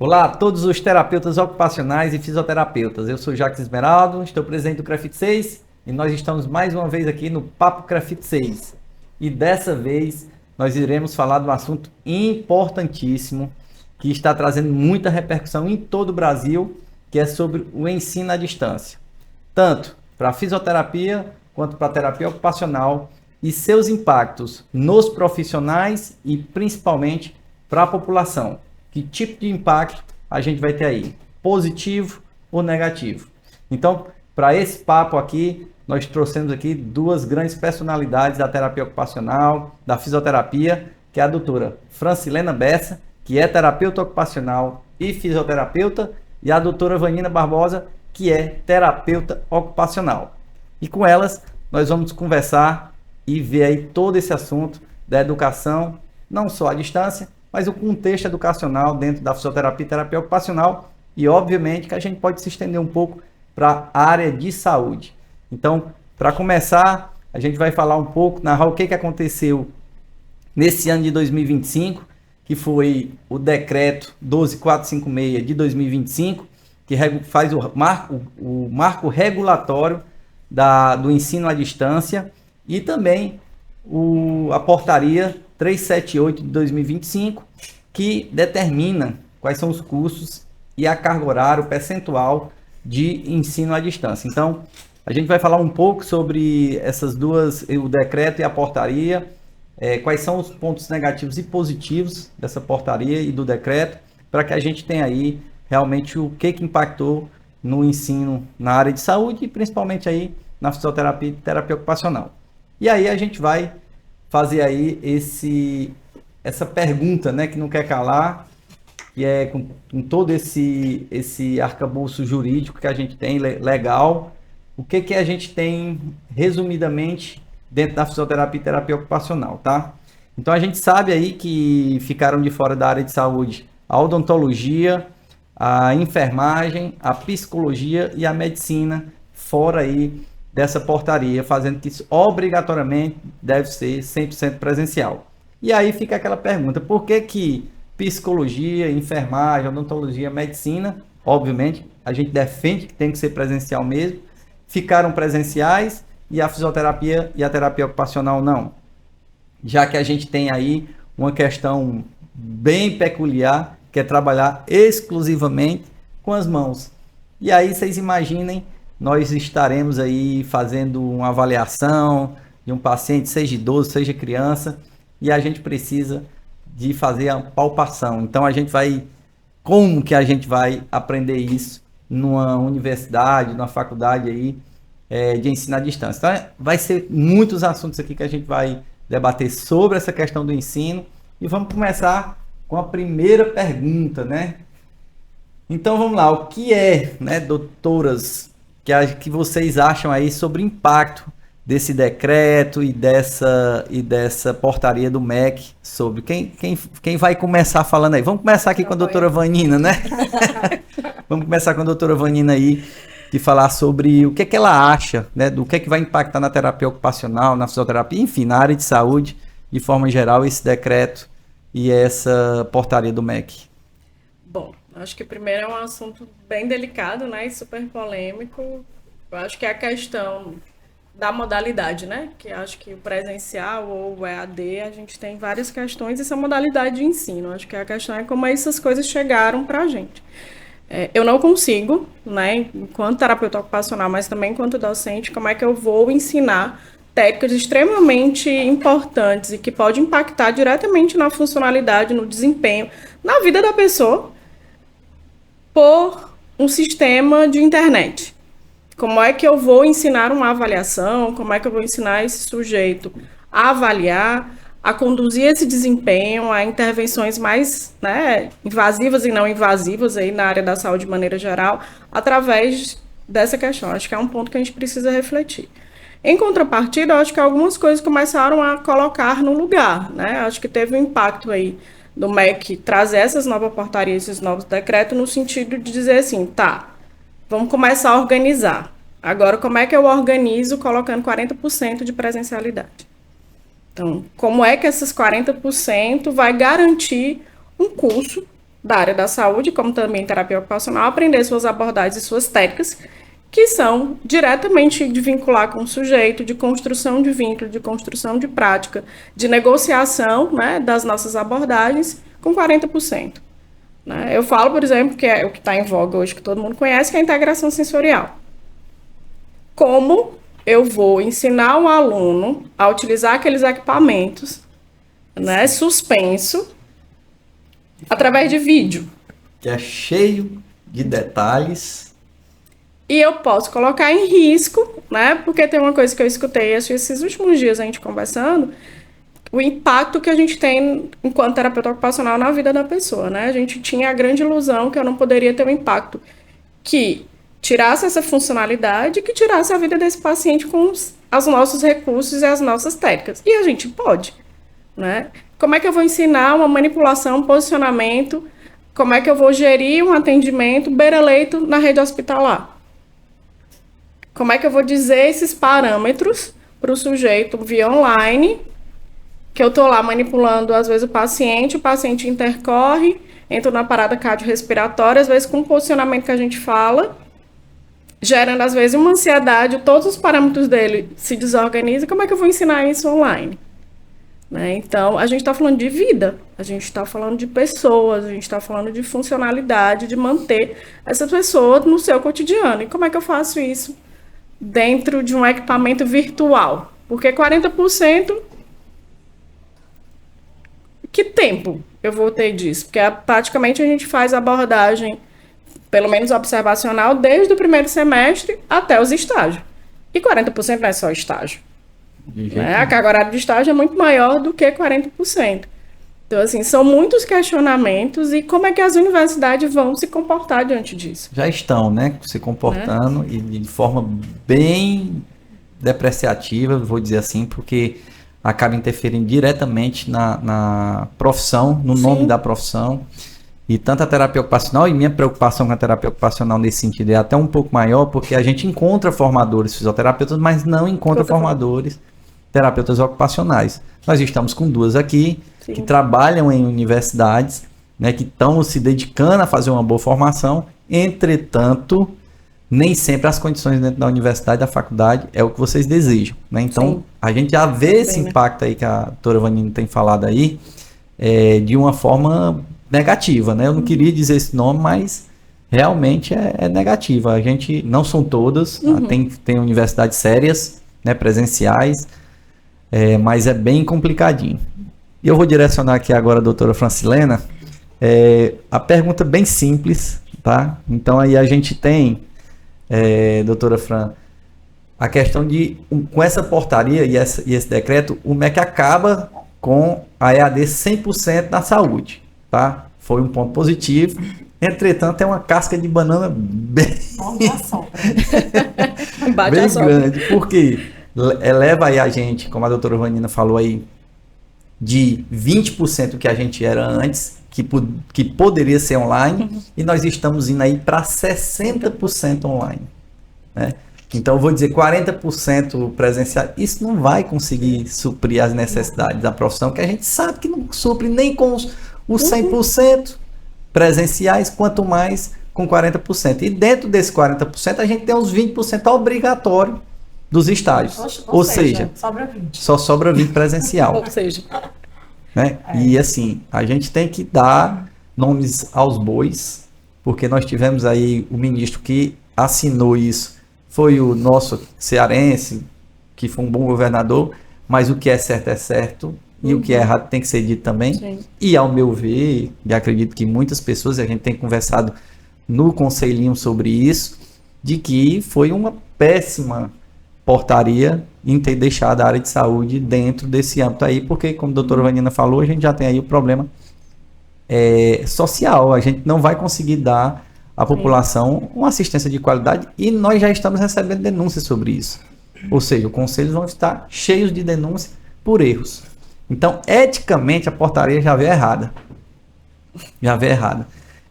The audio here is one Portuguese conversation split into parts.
Olá a todos os terapeutas ocupacionais e fisioterapeutas. Eu sou Jacques Esmeraldo, estou presidente do CRAFIT 6 e nós estamos mais uma vez aqui no Papo CRAFIT 6. E dessa vez nós iremos falar de um assunto importantíssimo que está trazendo muita repercussão em todo o Brasil, que é sobre o ensino à distância, tanto para a fisioterapia quanto para a terapia ocupacional e seus impactos nos profissionais e principalmente para a população. Que tipo de impacto a gente vai ter aí? Positivo ou negativo? Então, para esse papo aqui, nós trouxemos aqui duas grandes personalidades da terapia ocupacional, da fisioterapia, que é a doutora Francilena Bessa, que é terapeuta ocupacional e fisioterapeuta, e a doutora Vanina Barbosa, que é terapeuta ocupacional. E com elas, nós vamos conversar e ver aí todo esse assunto da educação, não só à distância, mas o contexto educacional dentro da fisioterapia e terapia ocupacional e, obviamente, que a gente pode se estender um pouco para a área de saúde. Então, para começar, a gente vai falar um pouco, narrar o que aconteceu nesse ano de 2025, que foi o decreto 12456 de 2025, que faz o marco regulatório do ensino à distância e também a portaria 378 de 2025, que determina quais são os cursos e a carga horária, o percentual de ensino à distância. Então, a gente vai falar um pouco sobre essas duas, o decreto e a portaria, quais são os pontos negativos e positivos dessa portaria e do decreto, para que a gente tenha aí realmente o que impactou no ensino na área de saúde e principalmente aí na fisioterapia e terapia ocupacional. E aí a gente vai fazer aí essa pergunta, né, que não quer calar, que é com todo esse arcabouço jurídico que a gente tem, legal, o que a gente tem, resumidamente, dentro da fisioterapia e terapia ocupacional, tá? Então, a gente sabe aí que ficaram de fora da área de saúde a odontologia, a enfermagem, a psicologia e a medicina, fora aí dessa portaria, fazendo que isso obrigatoriamente deve ser 100% presencial. E aí fica aquela pergunta, por que psicologia, enfermagem, odontologia, medicina, obviamente, a gente defende que tem que ser presencial mesmo, ficaram presenciais e a fisioterapia e a terapia ocupacional não? Já que a gente tem aí uma questão bem peculiar, que é trabalhar exclusivamente com as mãos. E aí vocês imaginem, nós estaremos aí fazendo uma avaliação de um paciente, seja idoso, seja criança, e a gente precisa de fazer a palpação. Então como que a gente vai aprender isso numa universidade, numa faculdade aí de ensino à distância? Então vai ser muitos assuntos aqui que a gente vai debater sobre essa questão do ensino e vamos começar com a primeira pergunta, né? Então vamos lá, o que é, né, doutoras, que vocês acham aí sobre o impacto desse decreto e dessa portaria do MEC sobre quem vai começar falando aí? Vamos começar aqui com a doutora Vanina, né? Vamos começar com a doutora Vanina aí, de falar sobre o que ela acha, né, do que vai impactar na terapia ocupacional, na fisioterapia, enfim, na área de saúde, de forma geral, esse decreto e essa portaria do MEC. Bom, acho que primeiro é um assunto bem delicado, né, e super polêmico. Eu acho que é a questão da modalidade, né, que acho que o presencial ou o EAD, a gente tem várias questões, essa modalidade de ensino. Acho que a questão é como essas coisas chegaram para a gente. Eu não consigo, né, enquanto terapeuta ocupacional, mas também enquanto docente, como é que eu vou ensinar técnicas extremamente importantes e que podem impactar diretamente na funcionalidade, no desempenho, na vida da pessoa, por um sistema de internet. Como é que eu vou ensinar uma avaliação? Como é que eu vou ensinar esse sujeito a avaliar, a conduzir esse desempenho, a intervenções mais, né, invasivas e não invasivas aí na área da saúde de maneira geral, através dessa questão? Acho que é um ponto que a gente precisa refletir. Em contrapartida, eu acho que algumas coisas começaram a colocar no lugar, né? Acho que teve um impacto aí do MEC trazer essas novas portarias, esses novos decretos, no sentido de dizer assim, tá, vamos começar a organizar. Agora, como é que eu organizo colocando 40% de presencialidade? Então, como é que esses 40% vai garantir um curso da área da saúde, como também terapia ocupacional, aprender suas abordagens e suas técnicas, que são diretamente de vincular com o sujeito, de construção de vínculo, de construção de prática, de negociação, né, das nossas abordagens, com 40%. Né? Eu falo, por exemplo, que é o que está em voga hoje, que todo mundo conhece, que é a integração sensorial. Como eu vou ensinar um aluno a utilizar aqueles equipamentos, né, suspenso, através de vídeo. Que é cheio de detalhes. E eu posso colocar em risco, né? Porque tem uma coisa que eu escutei esses últimos dias a gente conversando, o impacto que a gente tem enquanto terapeuta ocupacional na vida da pessoa, né? A gente tinha a grande ilusão que eu não poderia ter um impacto que tirasse essa funcionalidade, que tirasse a vida desse paciente com os nossos recursos e as nossas técnicas. E a gente pode, né? Como é que eu vou ensinar uma manipulação, um posicionamento? Como é que eu vou gerir um atendimento beira-leito na rede hospitalar? Como é que eu vou dizer esses parâmetros para o sujeito via online, que eu estou lá manipulando, às vezes, o paciente intercorre, entra na parada cardiorrespiratória, às vezes com o posicionamento que a gente fala, gerando, às vezes, uma ansiedade, todos os parâmetros dele se desorganizam. Como é que eu vou ensinar isso online? Né? Então, a gente está falando de vida, a gente está falando de pessoas, a gente está falando de funcionalidade, de manter essa pessoa no seu cotidiano. E como é que eu faço isso dentro de um equipamento virtual? Porque 40%, que tempo eu vou ter disso? Porque praticamente a gente faz abordagem, pelo menos observacional, desde o primeiro semestre até os estágios. E 40% não é só estágio. Né? A carga horária de estágio é muito maior do que 40%. Então, assim, são muitos questionamentos e como é que as universidades vão se comportar diante disso? Já estão, né, se comportando e de forma bem depreciativa, vou dizer assim, porque acaba interferindo diretamente na profissão, no nome da profissão. E tanto a terapia ocupacional, e minha preocupação com a terapia ocupacional nesse sentido é até um pouco maior, porque a gente encontra formadores fisioterapeutas, mas não encontra formadores terapeutas ocupacionais. Nós estamos com duas aqui, que trabalham em universidades, né, que estão se dedicando a fazer uma boa formação. Entretanto, nem sempre as condições dentro da universidade, da faculdade, é o que vocês desejam. Né? Então, a gente já vê esse impacto aí que a doutora Vanina tem falado aí, de uma forma negativa, né? Eu não queria dizer esse nome, mas realmente é negativa. A gente, não são todas, tem universidades sérias, né, presenciais, mas é bem complicadinho. E eu vou direcionar aqui agora a doutora Francilena, a pergunta bem simples, tá? Então aí a gente tem, doutora Fran, a questão de, com essa portaria e esse decreto, o MEC acaba com a EAD 100% na saúde. Tá? Foi um ponto positivo. Entretanto, é uma casca de banana bem grande, porque eleva aí a gente, como a doutora Vanina falou aí, de 20% que a gente era antes, que poderia ser online, e nós estamos indo aí para 60% online. Né? Então, eu vou dizer 40% presencial. Isso não vai conseguir suprir as necessidades da profissão, que a gente sabe que não supre nem com os 100% presenciais, quanto mais com 40%. E dentro desse 40%, a gente tem uns 20% obrigatório dos estágios. Ou seja, sobra 20. Só sobra 20% presencial. Ou seja, Né? E assim, a gente tem que dar nomes aos bois, porque nós tivemos aí o ministro que assinou isso, foi o nosso cearense, que foi um bom governador, mas o que é certo, e o que é errado tem que ser dito também. Sim. E ao meu ver, e acredito que muitas pessoas, a gente tem conversado no conselhinho sobre isso, de que foi uma péssima portaria em ter deixado a área de saúde dentro desse âmbito aí, porque, como a doutora Vanina falou, a gente já tem aí o problema social. A gente não vai conseguir dar à população uma assistência de qualidade e nós já estamos recebendo denúncias sobre isso. Ou seja, os conselhos vão estar cheios de denúncias por erros. Então, eticamente, a portaria já veio errada.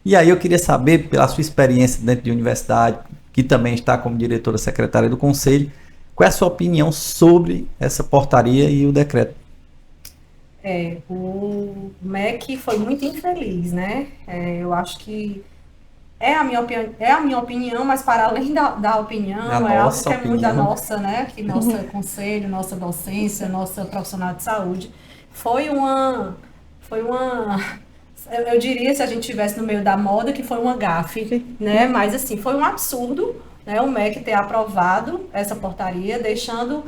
E aí eu queria saber, pela sua experiência dentro de universidade, que também está como diretora secretária do conselho, qual é a sua opinião sobre essa portaria e o decreto? O MEC foi muito infeliz, né? Eu acho que é a minha opinião, mas para além da opinião, é algo que é muito da nossa, né? Que nosso conselho, nossa docência, nossa profissional de saúde, foi uma, eu diria, se a gente estivesse no meio da moda, que foi uma gafe, né? Mas assim, foi um absurdo, né? O MEC ter aprovado essa portaria, deixando.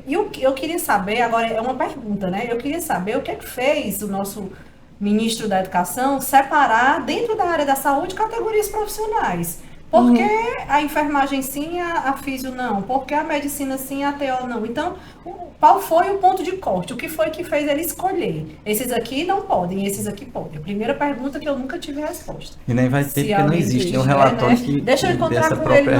E eu queria saber, agora é uma pergunta, né? Eu queria saber o que é que fez o nosso ministro da Educação separar dentro da área da saúde categorias profissionais. Por que a enfermagem sim, a físio não? Por que a medicina sim, a TO não? Então, qual foi o ponto de corte? O que foi que fez ele escolher? Esses aqui não podem, esses aqui podem. A primeira pergunta que eu nunca tive resposta. E nem vai ter, porque não existe um relatório que deixa eu encontrar com ele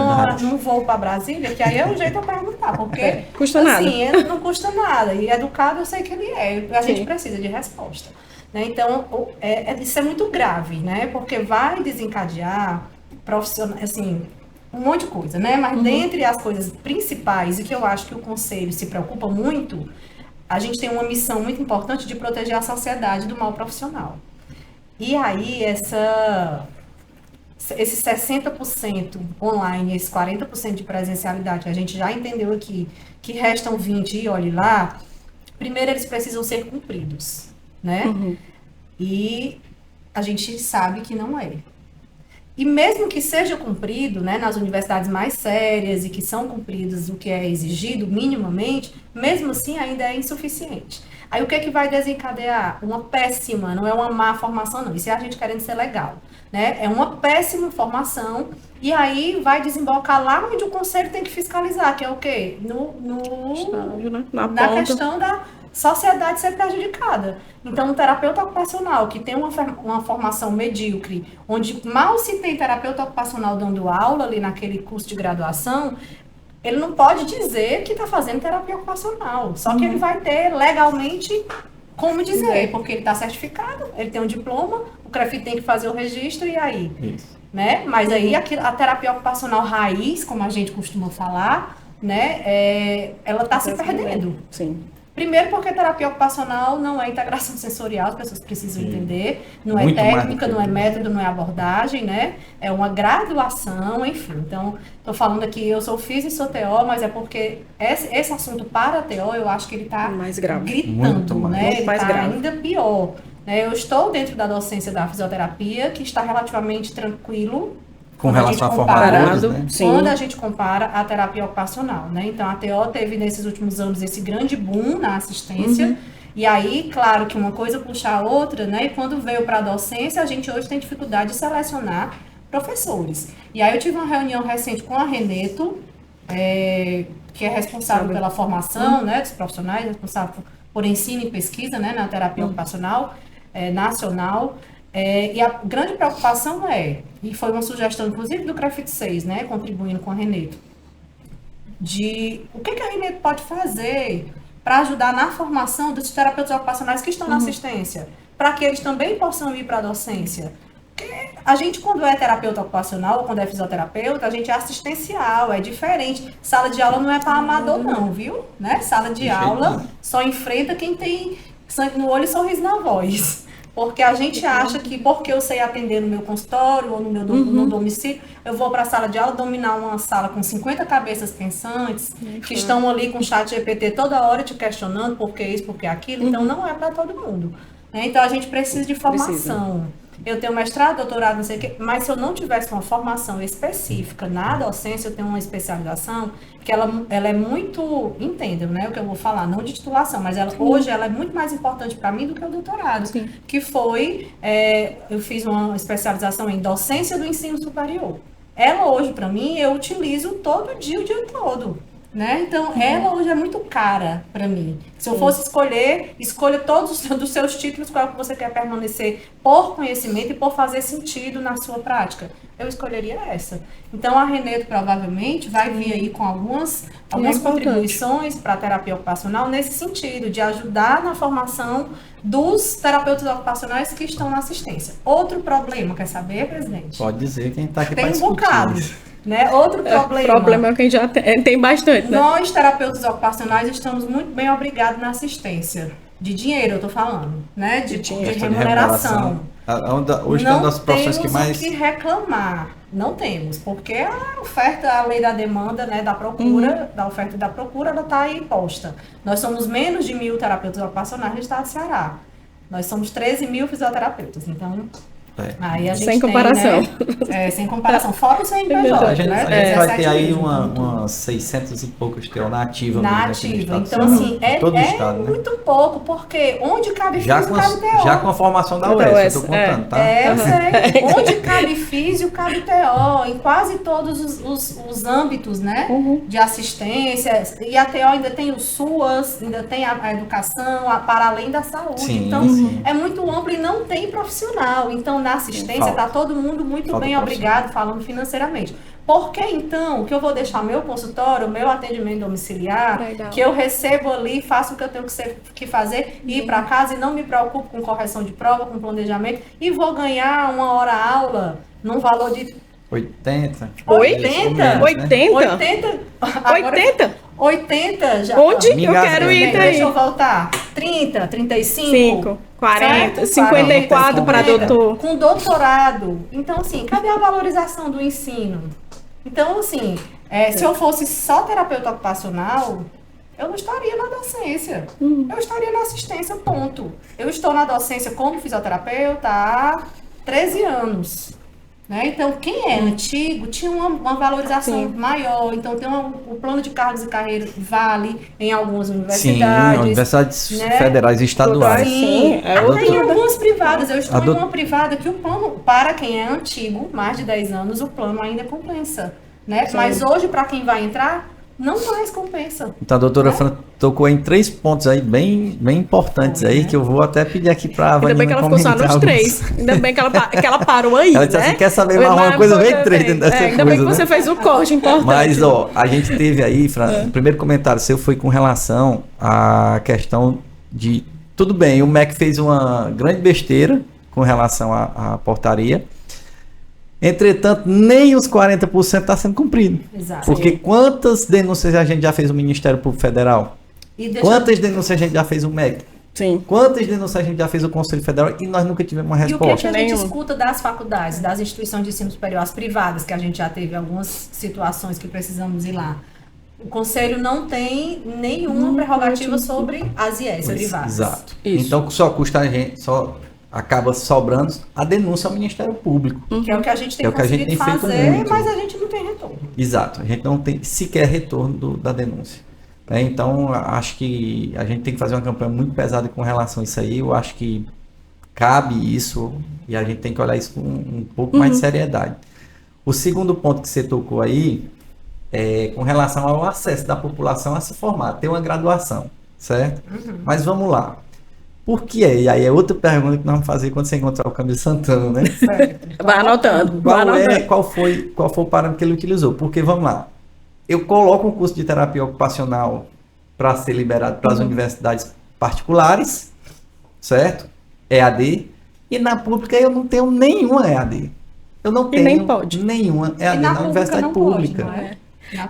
no voo para Brasília, que aí é o jeito de eu perguntar, porque custa nada. Assim, não custa nada. E educado eu sei que ele é. A gente precisa de resposta. Né? Então, isso é muito grave, né? Porque vai desencadear profissional, assim, um monte de coisa, né? Mas dentre as coisas principais, e que eu acho que o Conselho se preocupa muito, a gente tem uma missão muito importante de proteger a sociedade do mal profissional. E aí, esse 60% online, esse 40% de presencialidade, que a gente já entendeu aqui, que restam 20% e olhe lá, primeiro eles precisam ser cumpridos, né? E a gente sabe que não é. E mesmo que seja cumprido, né, nas universidades mais sérias e que são cumpridos o que é exigido minimamente, mesmo assim ainda é insuficiente. Aí o que é que vai desencadear? Uma péssima, não é uma má formação não, isso é a gente querendo ser legal, né? É uma péssima formação e aí vai desembocar lá onde o conselho tem que fiscalizar, que é o quê? Estágio, né? Na questão da sociedade ser prejudicada. Então, um terapeuta ocupacional que tem uma formação medíocre, onde mal se tem terapeuta ocupacional dando aula ali naquele curso de graduação, ele não pode dizer que está fazendo terapia ocupacional. Só que ele vai ter legalmente como dizer, porque ele está certificado, ele tem um diploma, o CREFIT tem que fazer o registro e aí? Isso. Né? Mas aí a terapia ocupacional raiz, como a gente costuma falar, né, ela está se perdendo. Sim. Primeiro porque terapia ocupacional não é integração sensorial, as pessoas precisam entender, não é técnica, não é método, não é abordagem, né? É uma graduação, enfim. Então, estou falando aqui, eu sou físico e sou TO, mas é porque esse assunto para a TO, eu acho que ele está gritando, né? Ele está ainda pior. Né? Eu estou dentro da docência da fisioterapia, que está relativamente tranquilo, com relação a formadores, né? Quando a gente compara a terapia ocupacional, né? Então, a TO teve nesses últimos anos esse grande boom na assistência, e aí, claro que uma coisa puxa a outra, né? E quando veio para a docência, a gente hoje tem dificuldade de selecionar professores. E aí eu tive uma reunião recente com a Reneto, que é responsável pela formação, né, dos profissionais, responsável por ensino e pesquisa, né, na terapia ocupacional nacional. E a grande preocupação e foi uma sugestão, inclusive, do CREFIT 6, né, contribuindo com a Reneto, de o que a Reneto pode fazer para ajudar na formação dos terapeutas ocupacionais que estão na assistência, para que eles também possam ir para a docência. Porque a gente, quando é terapeuta ocupacional, ou quando é fisioterapeuta, a gente é assistencial, é diferente. Sala de aula não é para amador, não, viu? Né? Sala de aula só enfrenta quem tem sangue no olho e sorriso na voz. Porque a gente acha que porque eu sei atender no meu consultório ou no meu no domicílio, eu vou para a sala de aula dominar uma sala com 50 cabeças pensantes, que estão ali com o chat GPT toda hora te questionando por que isso, por que aquilo. Então, não é para todo mundo. Né? Então, a gente precisa de formação. Eu tenho mestrado, doutorado, não sei o quê, mas se eu não tivesse uma formação específica na docência, eu tenho uma especialização que ela é muito, entendam, né, o que eu vou falar, não de titulação, mas hoje ela é muito mais importante para mim do que o doutorado, que foi, eu fiz uma especialização em docência do ensino superior. Ela hoje, para mim, eu utilizo todo dia, o dia todo. Né? Então, ela hoje é muito cara para mim. Se eu fosse escolha todos os seus títulos, qual é que você quer permanecer por conhecimento e por fazer sentido na sua prática. Eu escolheria essa. Então, a Reneto provavelmente vai vir aí com algumas contribuições para a terapia ocupacional nesse sentido, de ajudar na formação dos terapeutas ocupacionais que estão na assistência. Outro problema, quer saber, presidente? Pode dizer quem está aqui para discutir. Tem um bocado. Né? Outro problema. O problema é que a gente já tem bastante. Né? Nós, terapeutas ocupacionais, estamos muito bem obrigados na assistência. De dinheiro, eu tô falando, né? De dinheiro. remuneração. Hoje é uma das profissões que mais... Não temos o que reclamar. Não temos, porque a oferta, a lei da demanda, né, da procura, da oferta e da procura, ela está aí posta. Nós somos menos de 1.000 terapeutas ocupacionais no estado do Ceará. Nós somos 13 mil fisioterapeutas, então... Aí a gente sem comparação. Né, sem comparação. Fora o CNPJ, a gente né? vai ter aí umas 600 e poucas TO na ativa. Na ativa. Então, assim, é muito pouco, porque onde cabe físio, cabe TO. Já com a formação da UES, eu estou contando, tá? Eu sei. Onde cabe físio, cabe TO. Em quase todos os âmbitos, né? De assistência. E a TO ainda tem o SUAS, ainda tem a educação, para além da saúde. Sim, então, é muito amplo e não tem profissional. Então, na assistência, está todo mundo muito bem obrigado, falando financeiramente. Por que, então, que eu vou deixar meu consultório, meu atendimento domiciliar, que eu recebo ali, faço o que eu tenho que fazer, ir para casa e não me preocupo com correção de prova, com planejamento, e vou ganhar uma hora aula num valor de 80? 80? 80 já. Onde eu quero ir daí? Deixa eu voltar. 30, 35. 5, 40, 54 para doutor. Com doutorado. Então, assim, cadê a valorização do ensino? Então, assim, se eu fosse só terapeuta ocupacional, eu não estaria na docência. Eu estaria na assistência, ponto. Eu estou na docência como fisioterapeuta há 13 anos. Né? Então, quem é antigo tinha uma valorização maior. Então, tem o plano de cargos e carreiras vale em algumas universidades. Sim, universidades federais e estaduais. Sim, tem algumas privadas. Eu estou em uma privada que o plano, para quem é antigo, mais de 10 anos, o plano ainda compensa. Né? Mas hoje, para quem vai entrar, não mais compensa. Então a doutora Fran tocou em 3 pontos aí bem importantes aí, que eu vou até pedir aqui para a Vanina comentar. Ainda bem que ela ficou só nos 3. Ainda bem que ela parou aí, ela disse assim, quer saber mais uma coisa, vem 3 dentro dessa coisa. Ainda bem que você fez o corte importante. Mas, a gente teve aí, Fran, o primeiro comentário seu foi com relação à questão de... Tudo bem, o MEC fez uma grande besteira com relação à portaria. Entretanto, nem os 40% está sendo cumprido. Exato. Porque quantas denúncias a gente já fez no Ministério Público Federal? Quantas denúncias a gente já fez no MEC? Sim. Quantas denúncias a gente já fez no Conselho Federal e nós nunca tivemos uma resposta? E o que a gente escuta das faculdades, das instituições de ensino superior, as privadas, que a gente já teve algumas situações que precisamos ir lá. O Conselho não tem nenhuma prerrogativa sobre as IES privadas. Exato. Isso. Então, só custa a gente... acaba sobrando a denúncia ao Ministério Público. Que é o que a gente tem conseguido fazer, mas a gente não tem retorno. Exato, a gente não tem sequer retorno da denúncia. Então, acho que a gente tem que fazer uma campanha muito pesada com relação a isso aí. Eu acho que cabe isso e a gente tem que olhar isso com um pouco mais de seriedade. O segundo ponto que você tocou aí é com relação ao acesso da população a se formar, ter uma graduação, certo? Mas vamos lá. Por que é? E aí é outra pergunta que nós vamos fazer quando você encontrar o Camilo Santana, né? Vai anotando. Qual foi o parâmetro que ele utilizou? Porque, vamos lá, eu coloco um curso de terapia ocupacional para ser liberado para as universidades particulares, certo? EAD. E na pública eu não tenho nenhuma EAD. Eu não tenho nenhuma EAD na universidade pública. Não é?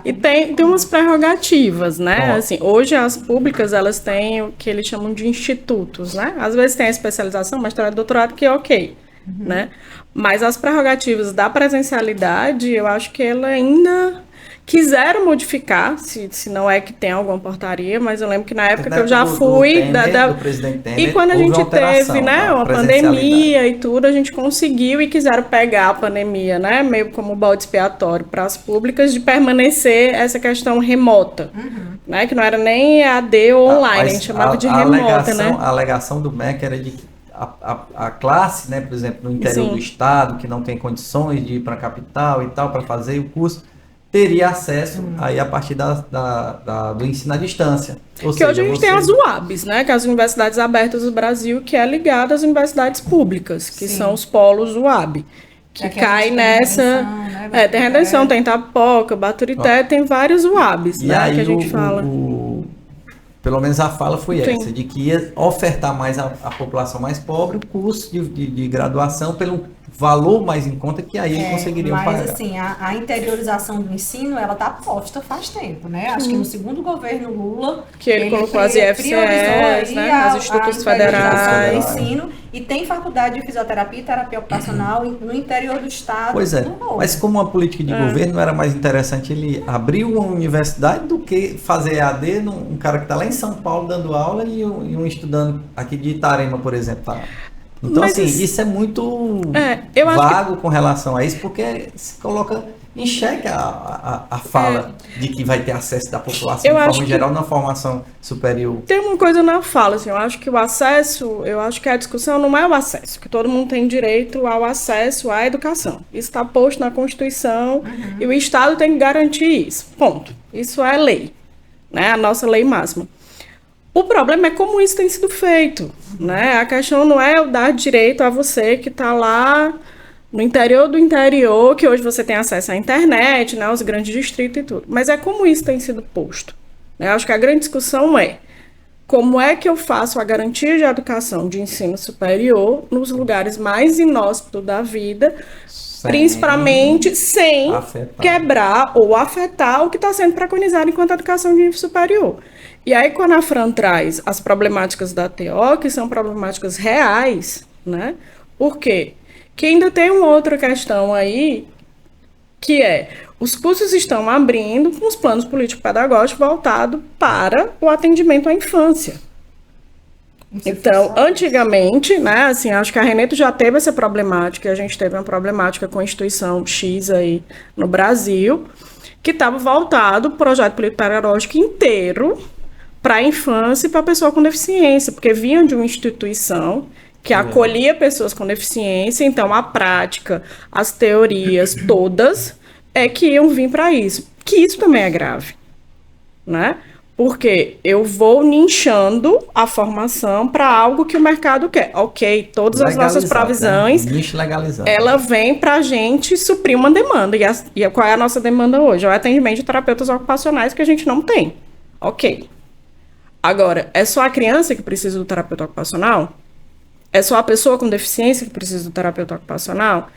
E tem umas prerrogativas, né? Assim, hoje as públicas, elas têm o que eles chamam de institutos, né? Às vezes tem a especialização, mestrado, doutorado, que é ok, né? Mas as prerrogativas da presencialidade, eu acho que ela ainda quiseram modificar, se não é que tem alguma portaria, mas eu lembro que na época que eu já fui... do presidente Temer, e quando a gente teve, né, uma pandemia e tudo, a gente conseguiu e quiseram pegar a pandemia, né, meio como bode expiatório para as públicas de permanecer essa questão remota, né, que não era nem EAD ou online, a gente chamava de remota, né? A alegação do MEC era de que a classe, né, por exemplo, no interior do estado, que não tem condições de ir para a capital e tal, para fazer o curso, teria acesso aí a partir do ensino à distância. Ou que seja, hoje a gente tem as UABs, né? Que é as Universidades Abertas do Brasil, que é ligada às universidades públicas, que são os polos UAB. Que cai nessa... tem Redenção, tem Itapoca, Baturité, tem vários UABs, né? Aí que a gente fala. O Pelo menos a fala foi Sim. essa, de que ia ofertar mais à população mais pobre o curso de graduação pelo valor mais em conta que aí conseguiriam pagar. Mas assim, a interiorização do ensino, ela está posta faz tempo, né? Acho que no segundo governo Lula, Que ele colocou as IFCs, priorizou né, os institutos a interiorização do federais. ensino, e tem faculdade de fisioterapia e terapia ocupacional no interior do estado. Pois é, no Rio. mas como uma política de governo, não era mais interessante ele abrir uma universidade do que fazer EAD num cara que está lá em São Paulo dando aula e um estudando aqui de Itarema, por exemplo. Tá? Então, Mas assim, isso é muito eu acho vago com relação a isso, porque se coloca em xeque a fala de que vai ter acesso da população Eu de acho forma que- geral na formação superior. Tem uma coisa na fala, assim, eu acho que o acesso, eu acho que a discussão não é o acesso, que todo mundo tem direito ao acesso à educação. Isso está posto na Constituição e o Estado tem que garantir isso. Ponto. Isso é lei, né? A nossa lei máxima. O problema é como isso tem sido feito, né? A questão não é eu dar direito a você que está lá no interior do interior, que hoje você tem acesso à internet, né, aos grandes distritos e tudo. Mas é como isso tem sido posto. Né? Acho que a grande discussão é como é que eu faço a garantia de educação de ensino superior nos lugares mais inóspitos da vida, principalmente sem afetar. quebrar ou afetar o que está sendo preconizado enquanto educação de nível superior. E aí, quando a Fran traz as problemáticas da TO, que são problemáticas reais, né? Por quê? Que ainda tem uma outra questão aí, que é, os cursos estão abrindo com os planos político-pedagógicos voltados para o atendimento à infância. Então, antigamente, né, assim, acho que a Reneto já teve essa problemática, a gente teve uma problemática com a instituição X aí no Brasil, que estava voltado o projeto político-pedagógico inteiro para a infância e para a pessoa com deficiência, porque vinham de uma instituição que acolhia pessoas com deficiência, então a prática, as teorias todas que iam vir para isso. Que isso também é grave, né? Porque eu vou nichando a formação para algo que o mercado quer. Ok, todas as nossas provisões, Nicho legalizado. ela vem para a gente suprir uma demanda. E qual é a nossa demanda hoje? É o atendimento de terapeutas ocupacionais que a gente não tem. Ok. Agora, é só a criança que precisa do terapeuta ocupacional? É só a pessoa com deficiência que precisa do terapeuta ocupacional?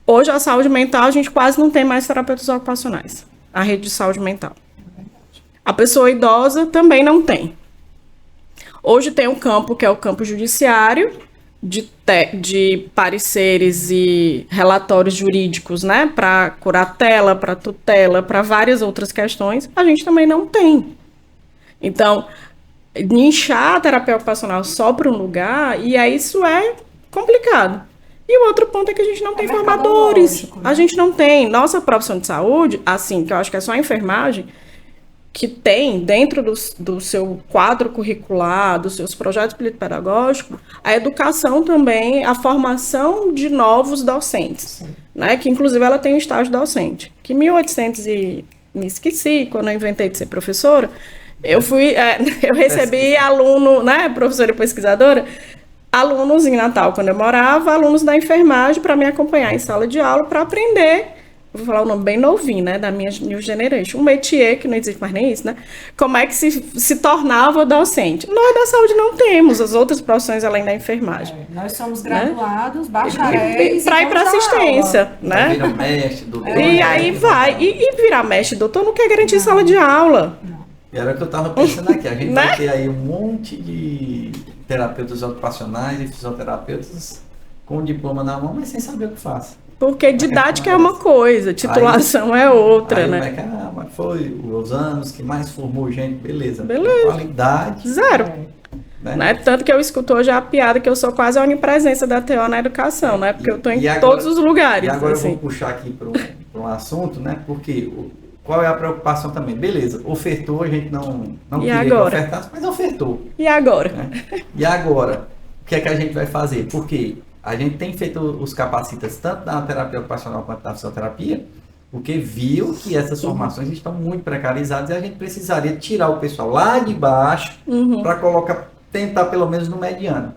Hoje, a saúde mental, a gente quase não tem mais terapeutas ocupacionais. A rede de saúde mental. A pessoa idosa também não tem. Hoje tem um campo que é o campo judiciário, de pareceres e relatórios jurídicos, né? Para curatela, para tutela, para várias outras questões. A gente também não tem. Então, nichar a terapia ocupacional só para um lugar, e aí isso é complicado. E o outro ponto é que a gente não tem formadores. Né? A gente não tem. Nossa profissão de saúde, assim, que eu acho que é só a enfermagem, que tem dentro do seu quadro curricular, dos seus projetos político-pedagógicos, a educação também, a formação de novos docentes, né? Que inclusive ela tem um estágio docente. Que em 1800 e me esqueci, quando eu inventei de ser professora, eu recebi aluno, né, professora e pesquisadora, alunos em Natal, quando eu morava, alunos da enfermagem para me acompanhar em sala de aula para aprender, vou falar o nome bem novinho, né, da minha New Generation, um métier, que não existe mais nem isso, né, como é que se tornava docente. Nós da saúde não temos as outras profissões além da enfermagem. Nós somos graduados, bacharéis, para ir para assistência, né? Vira mestre, doutor. E aí vai, e virar mestre, doutor, não quer garantir sala de aula. E era o que eu estava pensando aqui. A gente Né? vai ter aí um monte de terapeutas ocupacionais e fisioterapeutas com diploma na mão, mas sem saber o que faz. Porque didática é uma coisa, titulação é outra, Aí né? mas foi os anos que mais formou gente, beleza. Beleza. Qualidade. Zero. Né? Tanto que eu escuto hoje a piada que eu sou quase a onipresença da TO na educação, né? Porque eu estou em E agora- todos os lugares. E agora eu assim. vou puxar aqui para um assunto, né? Porque qual é a preocupação também? Beleza, ofertou, a gente não E queria agora? que ofertasse, mas ofertou. E agora? Né? E agora, o que é que a gente vai fazer? Porque a gente tem feito os capacitas tanto na terapia ocupacional quanto na fisioterapia, porque viu que essas formações estão muito precarizadas e a gente precisaria tirar o pessoal lá de baixo para tentar pelo menos no mediano,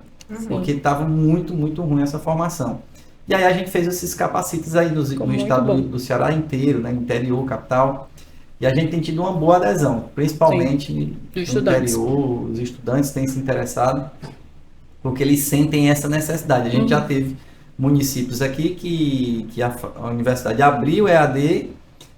porque estava muito, muito ruim essa formação. E aí a gente fez esses capacitas aí no muito estado bom. do Ceará inteiro, né, interior, capital. E a gente tem tido uma boa adesão, principalmente no estudantes. interior, os estudantes têm se interessado, porque eles sentem essa necessidade. A gente já teve municípios aqui que a universidade abriu o EAD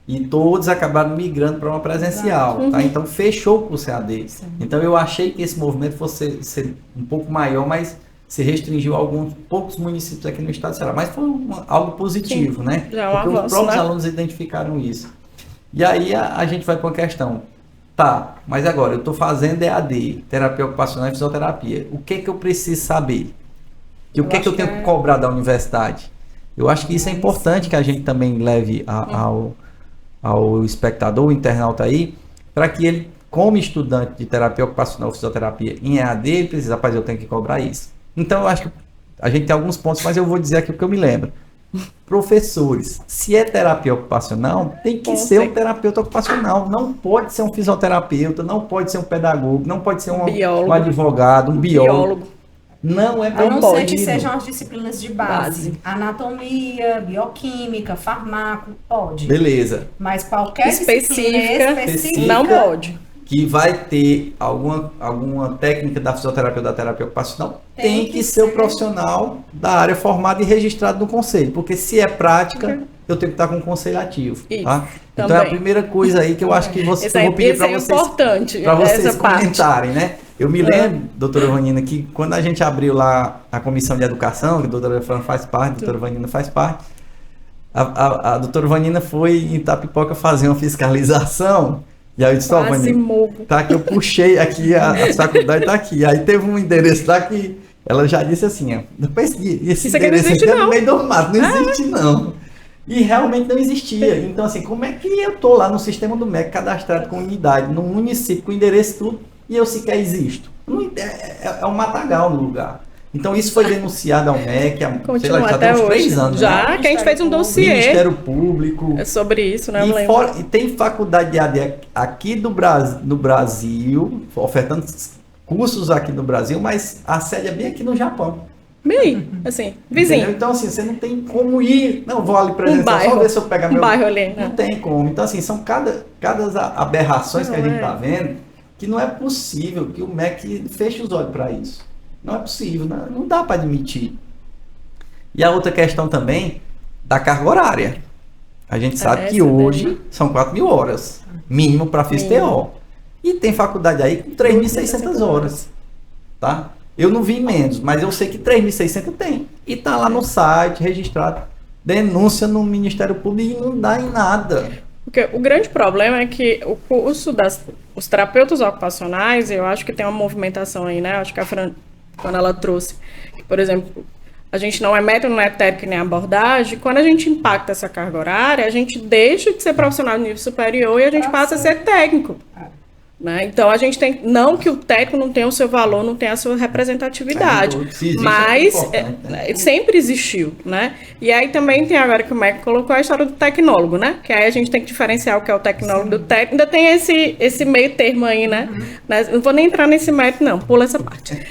e todos acabaram migrando para uma presencial, tá? Então fechou o curso EAD. Então eu achei que esse movimento fosse ser um pouco maior, mas se restringiu a alguns poucos municípios aqui no estado do Ceará. Mas foi algo positivo, né? Já é um Porque avanço, os próprios né? alunos identificaram isso. E aí a gente vai para uma questão. Tá, mas agora eu estou fazendo EAD, terapia ocupacional e fisioterapia. O que que eu preciso saber? E o que que eu tenho que cobrar da universidade? Eu acho que isso é importante que a gente também leve ao espectador, o internauta aí, para que ele, como estudante de terapia ocupacional e fisioterapia em EAD, ele precisa, rapaz, eu tenho que cobrar isso. Então eu acho que a gente tem alguns pontos, mas eu vou dizer aqui o que eu me lembro. Professores, se é terapia ocupacional, tem que ser um terapeuta ocupacional, não pode ser um fisioterapeuta, não pode ser um pedagogo, não pode ser um advogado, um biólogo. Não é A não ser proibido. que sejam as disciplinas de base. Anatomia, bioquímica, farmaco, pode. Beleza. Mas qualquer Específica, disciplina específica não pode. Que vai ter alguma técnica da fisioterapia ou da terapia ocupacional, tem que ser o profissional da área formado e registrado no conselho. Porque se é prática, eu tenho que estar com o conselho ativo. Isso, Tá? Então também. é a primeira coisa aí que eu acho que eu vou pedir Isso para é vocês, importante, para vocês essa parte. comentarem, né? Eu me lembro, doutora Vanina, que quando a gente abriu lá a comissão de educação, que a doutora Fran faz parte, a doutora Vanina faz parte, a doutora Vanina foi em Itapipoca fazer uma fiscalização. E aí eu disse, tá, que eu puxei aqui, a faculdade tá aqui. Aí teve um endereço lá que ela já disse assim, ó, depois esse endereço aqui é no meio do mato, não existe não. E realmente não existia. Então assim, como é que eu tô lá no sistema do MEC cadastrado com unidade, no município, com endereço tudo, e eu sequer existo? É um matagal no lugar. Então isso foi denunciado ao MEC há, sei lá, já tem uns 3 anos. Já, né? que a gente fez um dossiê. Ministério Público. É sobre isso, né? E tem faculdade de AD aqui no Brasil, ofertando cursos aqui no Brasil, mas a sede é bem aqui no Japão. Bem, assim, vizinho. Entendeu? Então, assim, você não tem como ir. Não, vou ali presencial, só ver se eu pegar meu. Bairro ali, não tem como. Então, assim, são cada aberrações que a gente está vendo que não é possível que o MEC feche os olhos para isso. Não é possível, não dá para admitir. E a outra questão também da carga horária. A gente sabe que hoje são 4.000 horas, mínimo para FIS-TO. E tem faculdade aí com 3.600 horas. Tá? Eu não vi menos, mas eu sei que 3.600 tem. E está lá no site, registrado. Denúncia no Ministério Público e não dá em nada. Porque o grande problema é que o curso os terapeutas ocupacionais, eu acho que tem uma movimentação aí, né? Eu acho que a Fran, quando ela trouxe, que, por exemplo, a gente não é método, não é técnica nem abordagem, quando a gente impacta essa carga horária, a gente deixa de ser profissional de nível superior e a gente passa a ser técnico. Né? Então a gente tem, não que o técnico não tenha o seu valor, não tenha a sua representatividade, mas sempre existiu, né? E aí também tem agora que o MEC colocou a história do tecnólogo, né? Que aí a gente tem que diferenciar o que é o tecnólogo do técnico, ainda tem esse meio termo aí, né? Não vou nem entrar nesse mérito não, pula essa parte.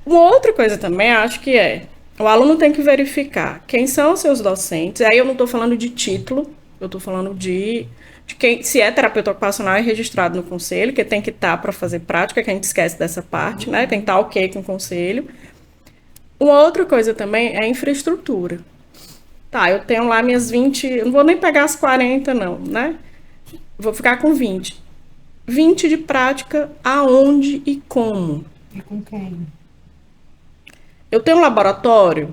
Uma outra coisa também, acho que o aluno tem que verificar quem são os seus docentes, aí eu não estou falando de título, eu estou falando de quem, se é terapeuta ocupacional, é registrado no conselho, que tem que estar para fazer prática, que a gente esquece dessa parte, né? Tem que estar ok com o conselho. Uma outra coisa também é a infraestrutura. Tá, eu tenho lá minhas 20, eu não vou nem pegar as 40 não, né? Vou ficar com 20. 20 de prática, aonde e como? E com quem? Eu tenho um laboratório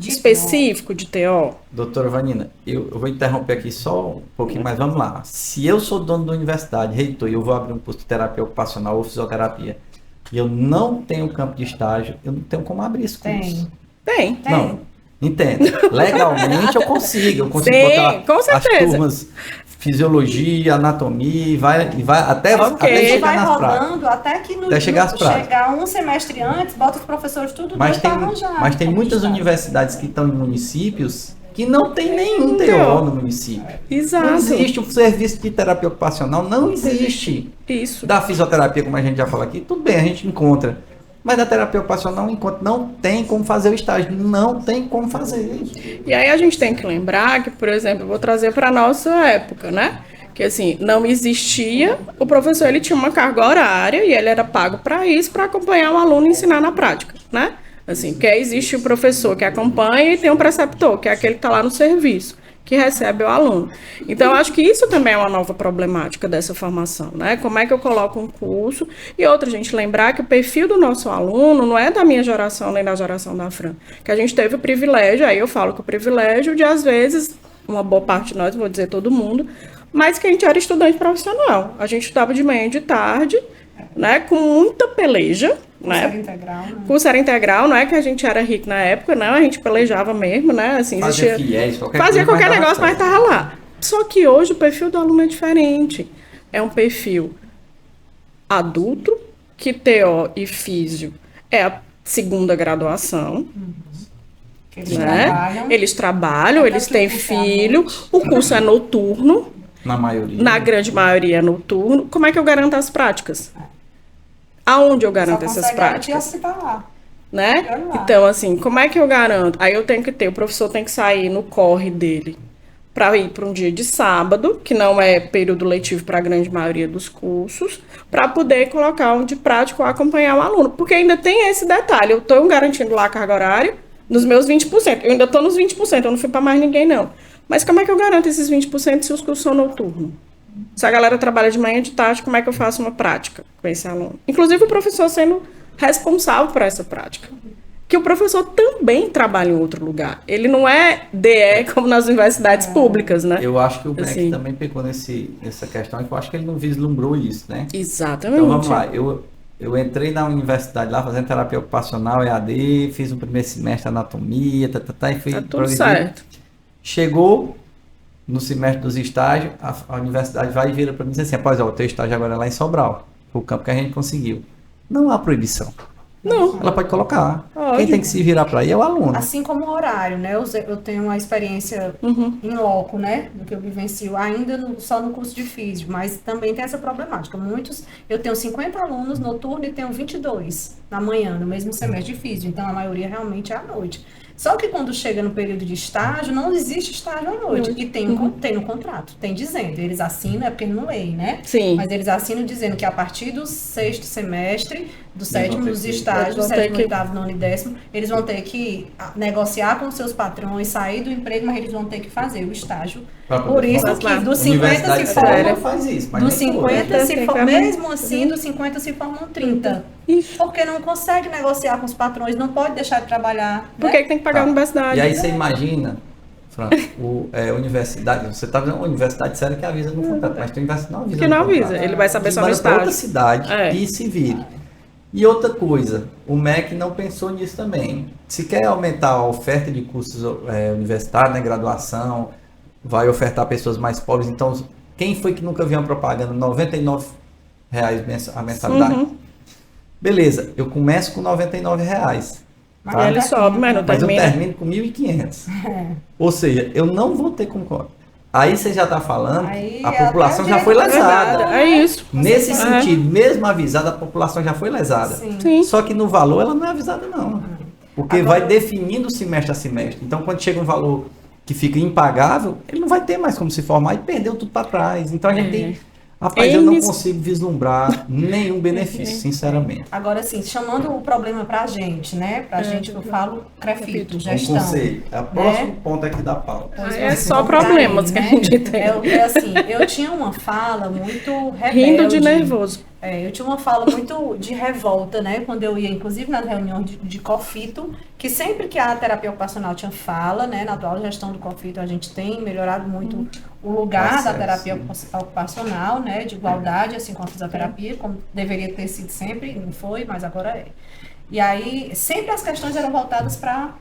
específico de TO? Doutora Vanina, eu vou interromper aqui só um pouquinho, mas vamos lá. Se eu sou dono da universidade, reitor, e eu vou abrir um curso de terapia ocupacional ou fisioterapia, e eu não tenho campo de estágio, eu não tenho como abrir esse curso. Tem. Não, entendo. Legalmente eu consigo Sim, botar com certeza. as turmas fisiologia, anatomia, e vai até chegar vai nas práticas. rodando até que chegar um semestre antes, bota os professores tudo mas tem muitas universidades que estão em municípios que não tem nenhum TO no município. Exato. Não existe o serviço de terapia ocupacional, não existe. Isso. Da fisioterapia, como a gente já falou aqui, tudo bem, a gente encontra. Mas da terapia ocupacional não encontra, não tem como fazer o estágio, não tem como fazer isso. E aí a gente tem que lembrar que, por exemplo, eu vou trazer para a nossa época, né? Porque assim, não existia, o professor ele tinha uma carga horária e ele era pago para isso, para acompanhar o aluno e ensinar na prática, né? Assim, porque existe o professor que acompanha e tem um preceptor, que é aquele que está lá no serviço, que recebe o aluno. Então, eu acho que isso também é uma nova problemática dessa formação, né? Como é que eu coloco um curso? E outra, gente, lembrar que o perfil do nosso aluno não é da minha geração nem da geração da Fran. Que a gente teve o privilégio, aí eu falo que o privilégio de, às vezes, uma boa parte de nós, vou dizer todo mundo, mas que a gente era estudante profissional. A gente estudava de manhã e de tarde, né? Com muita peleja, né? Curso integral, né? Curso era integral, não é que a gente era rico na época, não, a gente pelejava mesmo, né? Assim, Fazia existia, fiéis, qualquer fazia coisa, qualquer mas dava negócio, mas certo. estava lá. Só que hoje o perfil do aluno é diferente. É um perfil adulto, que TO e físio é a segunda graduação, Que eles né? trabalham. Eles trabalham, Até eles que têm o curso é à filho, noite. o curso é noturno, Na maioria. na grande maioria é noturno. Como é que eu garanto as práticas? Aonde eu Só garanto essas consegue garantir práticas? se tá lá. Né? Olha lá. Então, assim, como é que eu garanto? Aí eu tenho que ter, o professor tem que sair no corre dele para ir para um dia de sábado, que não é período letivo para a grande maioria dos cursos, para poder colocar um de prático ou acompanhar o aluno. Porque ainda tem esse detalhe, eu estou garantindo lá a carga horária nos meus 20%. Eu ainda estou nos 20%, eu não fui para mais ninguém, não. Mas como é que eu garanto esses 20% se os cursos são noturnos? Se a galera trabalha de manhã e de tarde, como é que eu faço uma prática com esse aluno? Inclusive o professor sendo responsável por essa prática. Que o professor também trabalha em outro lugar. Ele não é DE como nas universidades públicas, né? Eu acho que o Beck Assim. também pegou nessa questão, que eu acho que ele não vislumbrou isso, né? Exatamente. Então vamos lá, eu entrei na universidade lá fazendo terapia ocupacional, EAD, fiz o primeiro semestre anatomia, e fui Tá tudo progredindo. certo. Chegou no semestre dos estágios, a universidade vai e vira para mim e diz assim, após o teu estágio agora é lá em Sobral, o campo que a gente conseguiu. Não há proibição. Não. Ela pode colocar. Pode. Quem tem que se virar para aí é o aluno. Assim como o horário, né? Eu tenho uma experiência em loco, né? Do que eu vivencio ainda só no curso de físico, mas também tem essa problemática. Eu tenho 50 alunos noturno e tenho 22 na manhã, no mesmo semestre de físico. Então, a maioria realmente é à noite. Só que quando chega no período de estágio, não existe estágio à noite. E tem no contrato, tem dizendo. Eles assinam, é porque não leem, né? Sim. Mas eles assinam dizendo que a partir do 6º semestre, do sétimo, dos Eles estágios, vão ter sétimo, que- oitavo, nono e décimo, eles vão ter que negociar com seus patrões, sair do emprego, mas eles vão ter que fazer o estágio. Pra poder Por isso formar. que dos 50 Universidade se séria formam, faz isso, mas dos nem todas. 50 se Tem formam, que- mesmo assim, dos 50 se formam 30. Isso. Porque não consegue negociar com os patrões, não pode deixar de trabalhar. Por né? que tem que pagar a Tá. universidade? E aí você imagina, Fran, universidade, você está dizendo universidade séria que avisa no contrato, mas tem universidade que não avisa Que no não avisa, contrato. ele vai saber só no Manda pra outra estágio. cidade É. e se vire. E outra coisa, o MEC não pensou nisso também. Se quer aumentar a oferta de cursos universitários, né, graduação, vai ofertar pessoas mais pobres, então quem foi que nunca viu uma propaganda? R$ 99 a mensalidade. Beleza, eu começo com R$ 99. Mas Tá? E ele sobe, mas não Mas eu termina. termino com 1.500. Ou seja, eu não vou ter como. Aí você já está falando, Aí a é população até já foi direito lesada. Verdade, é isso. Nesse Você sentido, mesmo avisada, a população já foi lesada. Sim. Sim. Só que no valor ela não é avisada, não. Porque Agora- vai definindo semestre a semestre. Então, quando chega um valor que fica impagável, ele não vai ter mais como se formar e perdeu tudo para trás. Então, a gente tem. Rapaz, eu não Eles- consigo vislumbrar nenhum benefício, sinceramente. Agora, assim, chamando o problema pra gente, né? Pra gente que eu falo, crefito, Um gestão. conselho. É o próximo ponto aqui da pauta. Pois É vamos só voltar problemas que a gente tem. É assim, eu tinha uma fala muito rebelde. Rindo de nervoso. Eu tinha uma fala muito de revolta, né? Quando eu ia, inclusive, nas reuniões de COFITO, que sempre que a terapia ocupacional tinha fala, né? Na atual gestão do COFITO, a gente tem melhorado muito o lugar Acesso, da terapia sim. ocupacional, né? De igualdade, assim, com a fisioterapia, como deveria ter sido sempre, não foi, mas agora é. E aí, sempre as questões eram voltadas para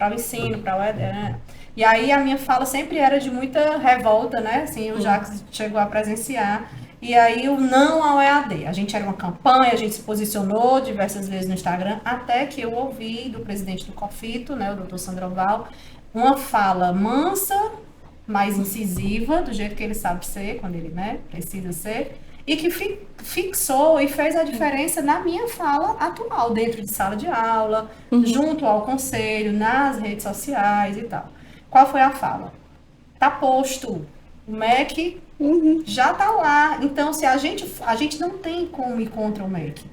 o ensino, para o ED, né? E aí, a minha fala sempre era de muita revolta, né? Assim, o Jacques chegou a presenciar. E aí, o não ao EAD. A gente era uma campanha, a gente se posicionou diversas vezes no Instagram, até que eu ouvi do presidente do COFITO, né, o doutor Sandroval, uma fala mansa, mais incisiva, do jeito que ele sabe ser, quando ele, né, precisa ser, e que fixou e fez a diferença na minha fala atual, dentro de sala de aula, junto ao conselho, nas redes sociais e tal. Qual foi a fala? Tá posto. O MEC Já está lá. Então, se a gente não tem como ir contra o MEC.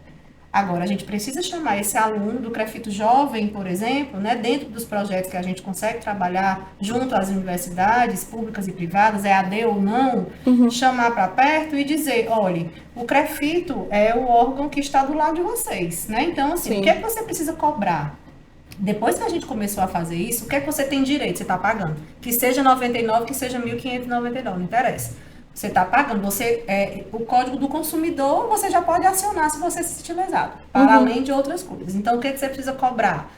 Agora, a gente precisa chamar esse aluno do CREFITO Jovem, por exemplo, né, dentro dos projetos que a gente consegue trabalhar junto às universidades públicas e privadas, EAD ou não, chamar para perto e dizer, olha, o CREFITO é o órgão que está do lado de vocês, né? Então, assim, o que é que você precisa cobrar? Depois que a gente começou a fazer isso, o que é que você tem direito? Você está pagando. Que seja 99, que seja 1.599, não interessa. Você está pagando, o código do consumidor você já pode acionar se você se sentir lesado, para além de outras coisas. Então, o que você precisa cobrar?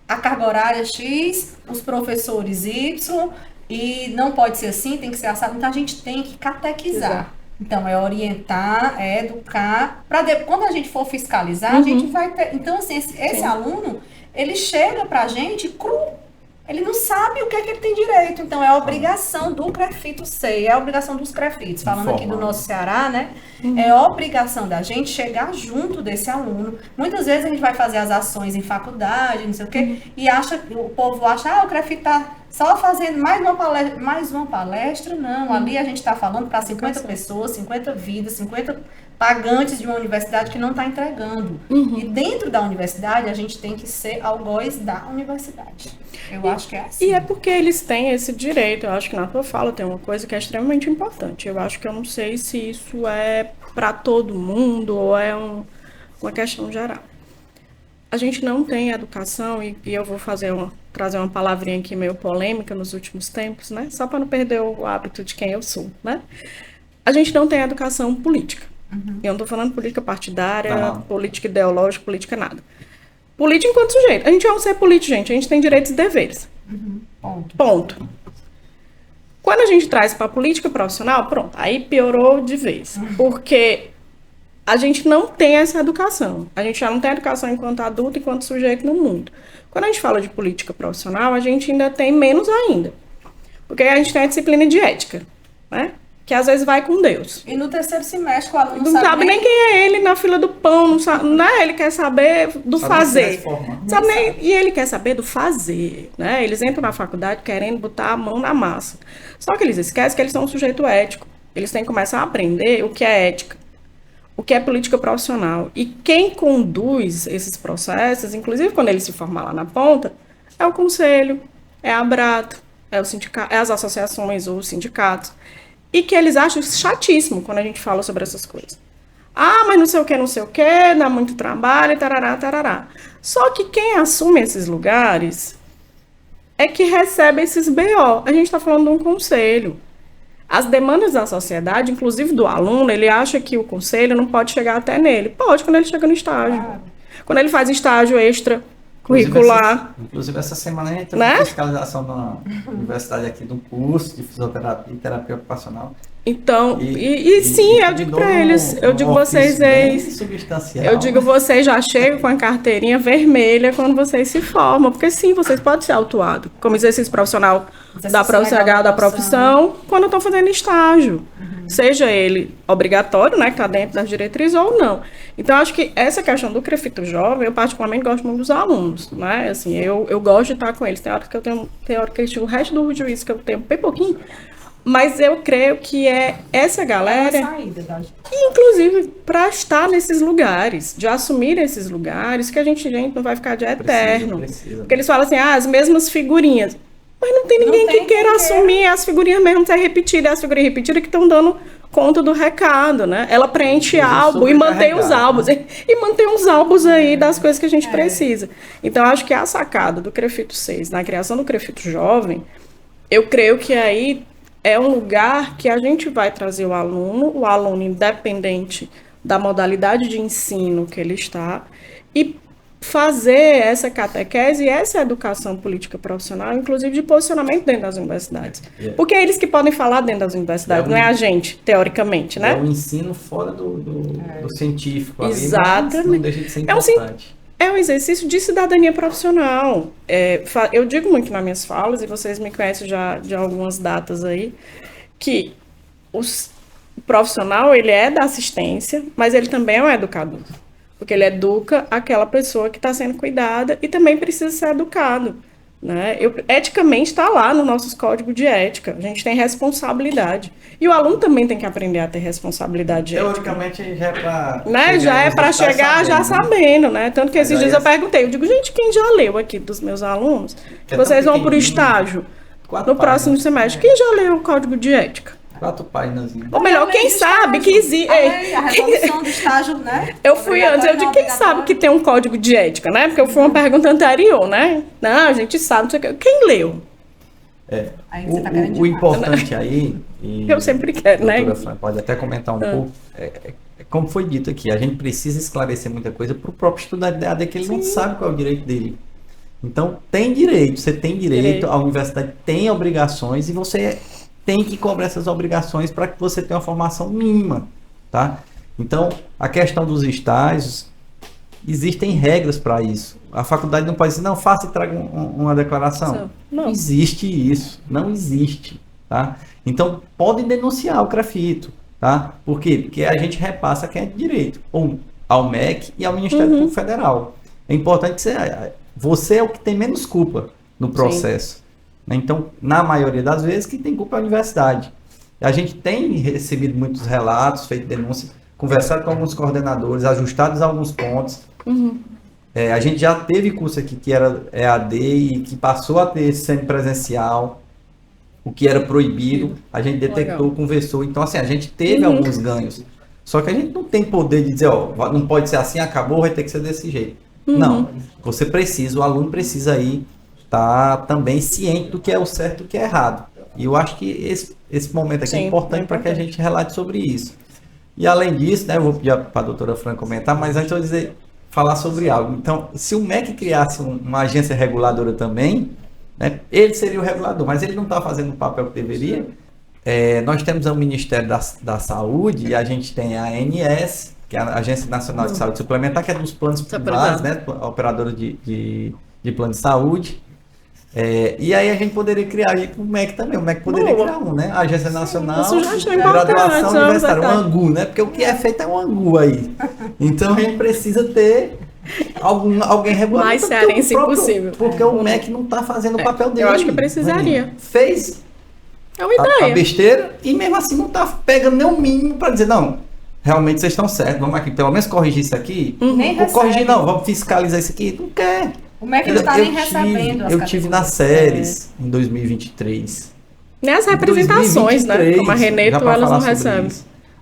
A carga horária X, os professores Y, e não pode ser assim, tem que ser assado. Então, a gente tem que catequizar. Exato. Então, é orientar, é educar, quando a gente for fiscalizar, a gente vai ter... Então, assim, esse aluno, ele chega para a gente cru. Ele não sabe o que é que ele tem direito. Então, é a obrigação do CREFITO SEI, é a obrigação dos CREFITOS. Falando aqui do nosso Ceará, né? É a obrigação da gente chegar junto desse aluno. Muitas vezes a gente vai fazer as ações em faculdade, não sei o quê, e o povo acha, o CREFITO está só fazendo mais uma palestra. Não, ali a gente está falando para 50 pessoas, 50 vidas, 50 pagantes de uma universidade que não está entregando. E dentro da universidade, a gente tem que ser algoz da universidade. Eu acho que é assim. E é porque eles têm esse direito. Eu acho que na tua fala tem uma coisa que é extremamente importante. Eu acho que eu não sei se isso é para todo mundo ou é uma questão geral. A gente não tem educação, e eu vou trazer uma palavrinha aqui meio polêmica nos últimos tempos, né? Só para não perder o hábito de quem eu sou, né? A gente não tem educação política. Eu não estou falando política partidária, política ideológica, política nada. Política enquanto sujeito. A gente é um ser político, gente. A gente tem direitos e deveres. Ponto. Quando a gente traz para a política profissional, pronto, aí piorou de vez. Porque a gente não tem essa educação. A gente já não tem educação enquanto adulto, enquanto sujeito no mundo. Quando a gente fala de política profissional, a gente ainda tem menos ainda. Porque a gente tem a disciplina de ética, né? Que às vezes vai com Deus. E no terceiro semestre, o aluno não sabe nem quem é ele na fila do pão, não sabe, né? Ele quer saber do fazer. E ele quer saber do fazer, né? Eles entram na faculdade querendo botar a mão na massa. Só que eles esquecem que eles são um sujeito ético. Eles têm que começar a aprender o que é ética, o que é política profissional. E quem conduz esses processos, inclusive quando ele se formar lá na ponta, é o conselho, é a Abrato, é o sindicato, é as associações ou os sindicatos. E que eles acham chatíssimo quando a gente fala sobre essas coisas. Ah, mas não sei o que, dá muito trabalho, tarará, tarará. Só que quem assume esses lugares é que recebe esses BO. A gente está falando de um conselho. As demandas da sociedade, inclusive do aluno, ele acha que o conselho não pode chegar até nele. Pode, quando ele chega no estágio. Quando ele faz estágio extra curricular. Inclusive essa semana a gente teve fiscalização na universidade aqui de um curso de fisioterapia e terapia ocupacional. Então, sim, eu digo para eles, eu digo vocês já chegam com a carteirinha vermelha quando vocês se formam, porque sim, vocês podem ser autuados como exercício profissional da profissão quando estão fazendo estágio. Seja ele obrigatório, né, que está dentro das diretrizes ou não. Então, acho que essa questão do CREFITO Jovem, eu particularmente gosto muito dos alunos, né, assim, eu gosto de estar com eles. Tem hora que eles tinham o resto do juízo que eu tenho bem pouquinho, mas eu creio que é essa galera, inclusive, para estar nesses lugares, de assumir esses lugares, que a gente não vai ficar de eterno. Precisa. Porque eles falam assim, as mesmas figurinhas. Mas não tem ninguém que queira assumir as figurinhas mesmo ser repetidas, as figurinhas repetidas que estão dando conta do recado, né? Ela preenche álbum e mantém os álbuns. E mantém uns álbuns aí das coisas que a gente precisa. Então, acho que a sacada do CREFITO 6, na criação do CREFITO Jovem, eu creio que aí é um lugar que a gente vai trazer o aluno independente da modalidade de ensino que ele está, e fazer essa catequese e essa educação política profissional, inclusive de posicionamento dentro das universidades. Porque é eles que podem falar dentro das universidades, não é a gente, teoricamente, né? É um ensino fora do científico. Exatamente. Não deixa de ser importante. É um exercício de cidadania profissional. Eu digo muito nas minhas falas, e vocês me conhecem já de algumas datas aí, que o profissional, ele é da assistência, mas ele também é um educador. Porque ele educa aquela pessoa que está sendo cuidada e também precisa ser educado. Né? Eticamente está lá no nossos códigos de ética. A gente tem responsabilidade. E o aluno também tem que aprender a ter responsabilidade ética. Teoricamente já é para Né? Já é para chegar já sabendo, né? Tanto que Mas esses aí dias eu perguntei, eu digo, gente, quem já leu aqui dos meus alunos? Que é Vocês tão vão para o pequenininho, estágio 4 no próximo páginas. semestre. Quem já leu o código de ética? 4 páginas. Ou melhor, quem sabe que existe. A resolução do estágio, né? Eu fui antes, eu digo, quem sabe que tem um código de ética, né? Porque foi uma pergunta anterior, né? Não, a gente sabe, não sei o quê. Quem leu? Aí você tá querendo O demais. importante aí, e Eu sempre quero, né? doutora Fran pode até comentar um pouco, como foi dito aqui, a gente precisa esclarecer muita coisa para o próprio estudante de EAD, que ele não sabe qual é o direito dele. Então, tem direito, você tem direito, a universidade tem obrigações e você tem que cobrar essas obrigações para que você tenha uma formação mínima, tá? Então, a questão dos estágios, existem regras para isso. A faculdade não pode dizer, não, faça e traga uma declaração. Não. Não existe isso, não existe, tá? Então, podem denunciar o grafito, tá? Por quê? Porque a gente repassa quem é de direito, ou ao MEC e ao Ministério Público Federal. É importante que você é o que tem menos culpa no processo. Né? Então, na maioria das vezes, quem tem culpa é a universidade. A gente tem recebido muitos relatos, feito denúncias, conversado com alguns coordenadores, ajustados a alguns pontos. A gente já teve curso aqui que era EAD e que passou a ter semipresencial, o que era proibido, a gente detectou, conversou. Então, assim, a gente teve alguns ganhos. Só que a gente não tem poder de dizer, ó, não pode ser assim, acabou, vai ter que ser desse jeito. Não, você precisa, o aluno precisa aí estar também ciente do que é o certo e do que é errado. E eu acho que esse momento aqui é importante para que a gente relate sobre isso. E além disso, né, eu vou pedir para a doutora Fran comentar, mas antes eu vou falar sobre algo. Então, se o MEC criasse uma agência reguladora também, né, ele seria o regulador, mas ele não está fazendo o papel que deveria. Nós temos o Ministério da Saúde e a gente tem a ANS, que é a Agência Nacional de Saúde Suplementar, que é dos planos privados, né, operadora de plano de saúde. E aí a gente poderia criar aí para o MEC também. O MEC poderia criar né? A Agência Nacional de Graduação Universitária, um ANGU, né? Porque o que é feito é um ANGU aí. Então a gente precisa ter alguém regular. Mais cearense possível. Porque o MEC não está fazendo o papel dele. Eu acho que precisaria. Fez a besteira e mesmo assim não está pegando nem o mínimo para dizer, não, realmente vocês estão certos, vamos aqui, pelo menos corrigir isso aqui. Nem ou corrigir não, vamos fiscalizar isso aqui. Não quer. O MEC não está nem recebendo as Eu tive nas séries em 2023. Nem as representações, 2023, né? Como a Reneto, elas não recebem.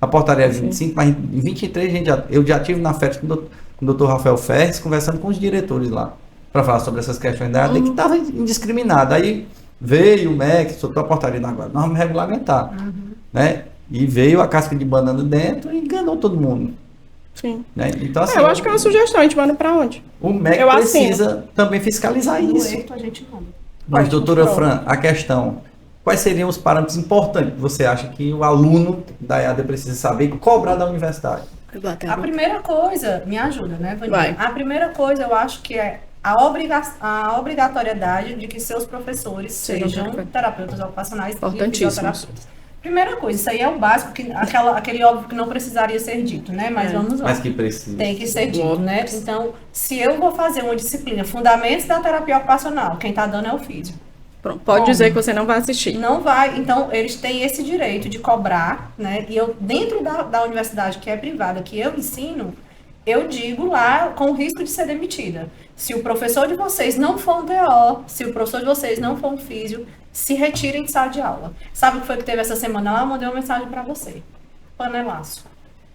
A portaria é 25, mas em 23 eu já tive na festa com o Dr. Rafael Ferres, conversando com os diretores lá, para falar sobre essas questões da AD que estava indiscriminada. Aí veio o MEC, soltou a portaria agora, nós vamos regulamentar. Né? E veio a casca de banana dentro e enganou todo mundo. Sim. Né? Então, assim, eu acho que é uma sugestão, a gente manda para onde? O MEC precisa também fiscalizar isso. A gente manda. Mas, doutora Fran, a questão, quais seriam os parâmetros importantes que você acha que o aluno da EAD precisa saber e cobrar da universidade? A primeira coisa, me ajuda, né, Vanilla? Vai. A primeira coisa eu acho que é a obrigatoriedade de que seus professores sejam terapeutas ocupacionais e fisioterapeutas. Primeira coisa, isso aí é o básico, aquele óbvio que não precisaria ser dito, né? Mas vamos lá. Mas que precisa. Tem que ser dito, né? Então, se eu vou fazer uma disciplina, Fundamentos da Terapia Ocupacional, quem está dando é o físico. Pronto, pode dizer que você não vai assistir. Não vai, então eles têm esse direito de cobrar, né? E eu, dentro da universidade que é privada, que eu ensino, eu digo lá com o risco de ser demitida. Se o professor de vocês não for um TO, se o professor de vocês não for um físio, se retirem de sala de aula. Sabe o que foi que teve essa semana lá? Eu mandei uma mensagem para você. Panelaço.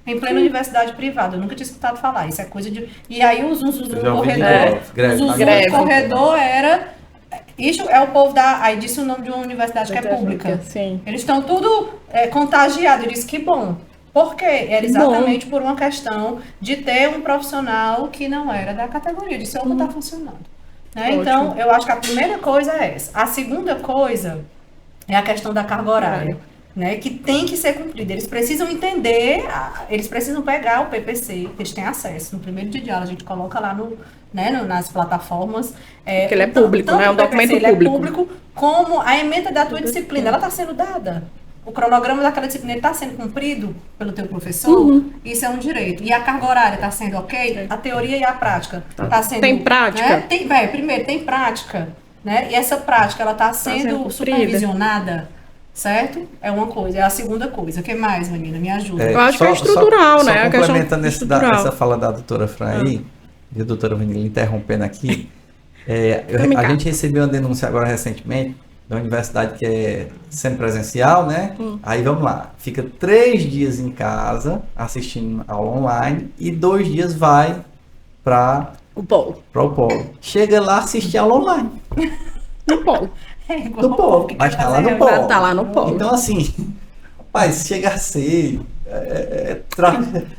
Em plena universidade privada. Eu nunca tinha escutado falar. Isso é coisa de... E aí o corredor era... Isso é o povo da... Aí disse o nome de uma universidade que é pública. Sim. Eles estão tudo contagiados. Eu disse que bom. Por quê? Era exatamente por uma questão de ter um profissional que não era da categoria. De ser não está funcionando. Né? Então, eu acho que a primeira coisa é essa. A segunda coisa é a questão da carga horária, né? Que tem que ser cumprida. Eles precisam entender, eles precisam pegar o PPC, que eles têm acesso. No primeiro dia de aula, a gente coloca lá nas plataformas. Porque ele é público, né? É um documento público. Ele é público, como a ementa da tua disciplina, ela está sendo dada. O cronograma daquela disciplina está sendo cumprido pelo teu professor, isso é um direito. E a carga horária está sendo ok? A teoria e a prática está sendo... Tem prática? Né? Primeiro, tem prática. né? E essa prática, ela está sendo sendo cumprida. supervisionada, certo? É uma coisa. É a segunda coisa. O que mais, menina? Me ajuda. Eu acho que é estrutural, né? Só A questão complementando estrutural. essa fala da doutora Fran aí, e a doutora Vanilla interrompendo aqui, Vem a cá. gente recebeu uma denúncia agora recentemente da universidade que é semipresencial, né? Aí vamos lá, fica 3 dias em casa assistindo aula online e 2 dias vai para O polo. o polo. Chega lá, assiste aula online No polo. É igual do polo, que mas quer tá lá fazer no reunião. polo. Tá lá no polo. Então assim, rapaz, chega a ser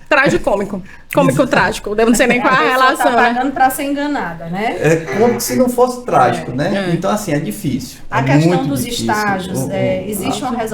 Tragicômico. Cômico trágico. Eu não sei nem qual é a pessoa relação, tá né? pagando para ser enganada, né? É como se não fosse trágico, né? É. Então, assim, é difícil. A É questão muito dos difícil. estágios,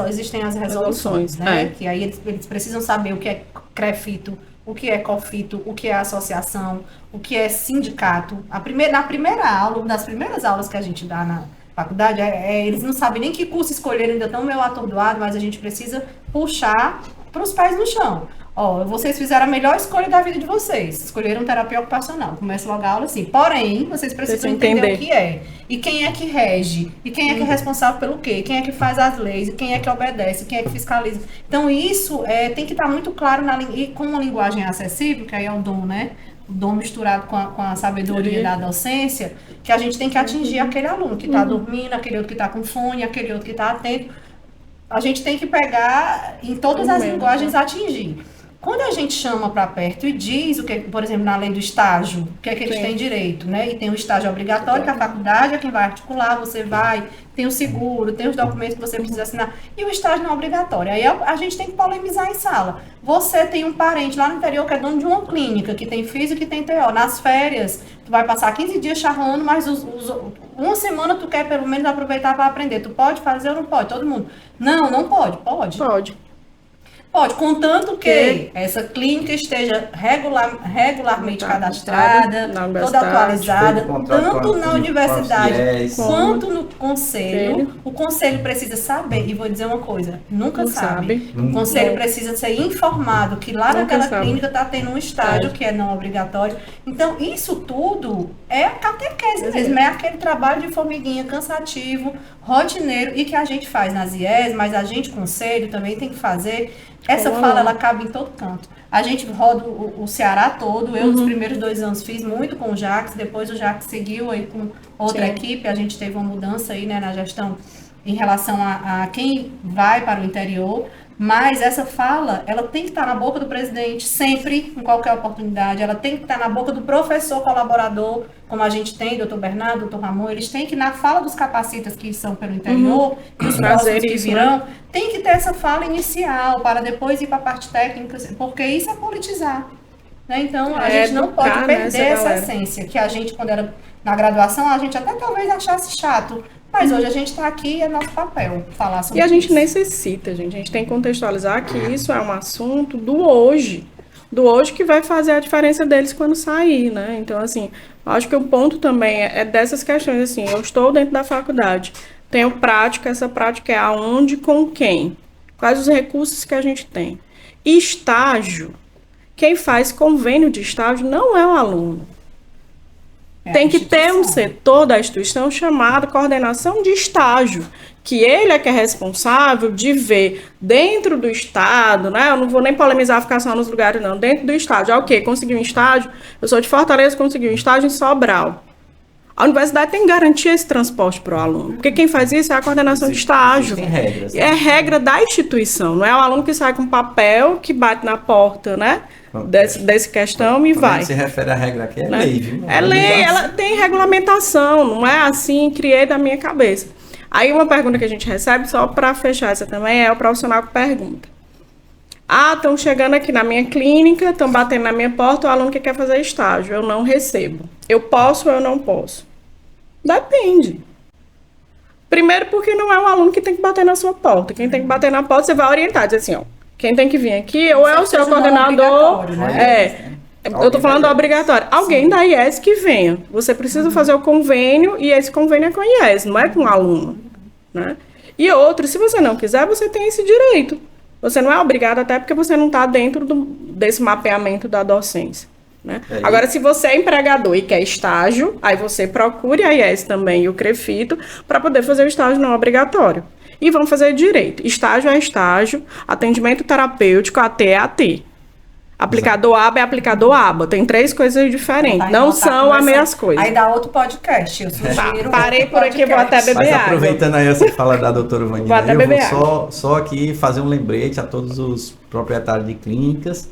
existem as resoluções, Resoluções, né? é. Que aí eles precisam saber o que é CREFITO, o que é COFITO, o que é associação, o que é sindicato. Na primeira aula, uma das primeiras aulas que a gente dá na faculdade, eles não sabem nem que curso escolher, ainda estão meio atordoados, mas a gente precisa puxar para os pés no chão. Ó, vocês fizeram a melhor escolha da vida de vocês. Escolheram terapia ocupacional. Começa logo a aula assim. Porém, vocês precisam entender o que é. E quem é que rege. E quem é que é responsável pelo quê. Quem é que faz as leis. E quem é que obedece. Quem é que fiscaliza. Então, isso tem que estar muito claro e com uma linguagem acessível, que aí é o dom, né? O dom misturado com a sabedoria da docência, que a gente tem que atingir aquele aluno que está dormindo, aquele outro que está com fone, aquele outro que está atento. A gente tem que pegar em todas as linguagens atingir. Quando a gente chama para perto e diz o que, por exemplo, na lei do estágio, o que é que eles têm direito, né? E tem o estágio obrigatório, que a faculdade é quem vai articular, você vai, tem o seguro, tem os documentos que você precisa assinar, e o estágio não é obrigatório. Aí a gente tem que polemizar em sala. Você tem um parente lá no interior que é dono de uma clínica, que tem físico e que tem TO. Nas férias, tu vai passar 15 dias charrando, mas uma semana tu quer pelo menos aproveitar para aprender. Tu pode fazer ou não pode? Todo mundo. Não pode. Pode. Pode, contanto que essa clínica esteja regularmente cadastrada, toda atualizada, tanto na universidade quanto no conselho. O conselho precisa saber, e vou dizer uma coisa, nunca sabe. O conselho precisa ser informado que lá naquela clínica está tendo um estágio que é não obrigatório. Então, isso tudo é a catequese mesmo, é aquele trabalho de formiguinha cansativo, rotineiro, e que a gente faz nas IES, mas a gente, conselho, também tem que fazer. Essa fala, ela cabe em todo canto. A gente roda o Ceará todo. Eu, nos primeiros 2 anos, fiz muito com o Jax. Depois o Jax seguiu aí com outra equipe. A gente teve uma mudança aí, né, na gestão em relação a quem vai para o interior. Mas essa fala, ela tem que estar na boca do presidente, sempre, em qualquer oportunidade. Ela tem que estar na boca do professor colaborador, como a gente tem, doutor Bernardo, doutor Ramon. Eles têm que, na fala dos capacitas que são pelo interior, e os próximos que virão, tem que ter essa fala inicial, para depois ir para a parte técnica, porque isso é politizar. Né? Então, a gente não pode perder essa essência, que a gente, quando era na graduação, a gente até talvez achasse chato. Mas hoje a gente está aqui e é nosso papel falar sobre isso. E a gente necessita, gente. A gente tem que contextualizar que isso é um assunto do hoje que vai fazer a diferença deles quando sair, né? Então, assim, acho que o ponto também é dessas questões, assim, eu estou dentro da faculdade, tenho prática, essa prática é aonde, com quem? Quais os recursos que a gente tem? Estágio, quem faz convênio de estágio não é o aluno. Tem que ter um setor da instituição chamado coordenação de estágio, que ele é que é responsável de ver dentro do estado, né? Eu não vou nem polemizar ficar só nos lugares, não. Dentro do estado, ok, consegui um estágio, eu sou de Fortaleza, consegui um estágio em Sobral. A universidade tem que garantir esse transporte para o aluno, porque quem faz isso é a coordenação de estágio. Tem regras, né? É regra da instituição, não é o aluno que sai com papel, que bate na porta, né? Desse questão e vai. Quando se refere à regra aqui, é lei, viu? É lei, ela tem regulamentação, não é assim, criei da minha cabeça. Aí uma pergunta que a gente recebe, só para fechar essa também, é o profissional que pergunta. Estão chegando aqui na minha clínica, estão batendo na minha porta, o aluno que quer fazer estágio, eu não recebo. Eu posso ou eu não posso? Depende. Primeiro porque não é o aluno que tem que bater na sua porta. Quem tem que bater na porta, você vai orientar, diz assim, ó, quem tem que vir aqui, ou é o seu coordenador, eu estou falando do obrigatório. Alguém da IES que venha. Você precisa fazer o convênio, e esse convênio é com a IES, não é com o aluno. Né? E outro, se você não quiser, você tem esse direito. Você não é obrigado, até porque você não está dentro desse mapeamento da docência. Né? Agora, se você é empregador e quer estágio, aí você procure a IES também e o CREFITO para poder fazer o estágio não obrigatório. E vão fazer direito. Estágio é estágio, atendimento terapêutico, AT é AT. Aplicador aba é aplicador aba. Tem 3 coisas diferentes. Não são as mesmas coisas. Aí dá outro podcast. Eu sugiro. Parei por aqui, vou até beber Mas água. aproveitando aí essa fala da doutora Vou Vanina, até eu beber vou só aqui fazer um lembrete a todos os proprietários de clínicas,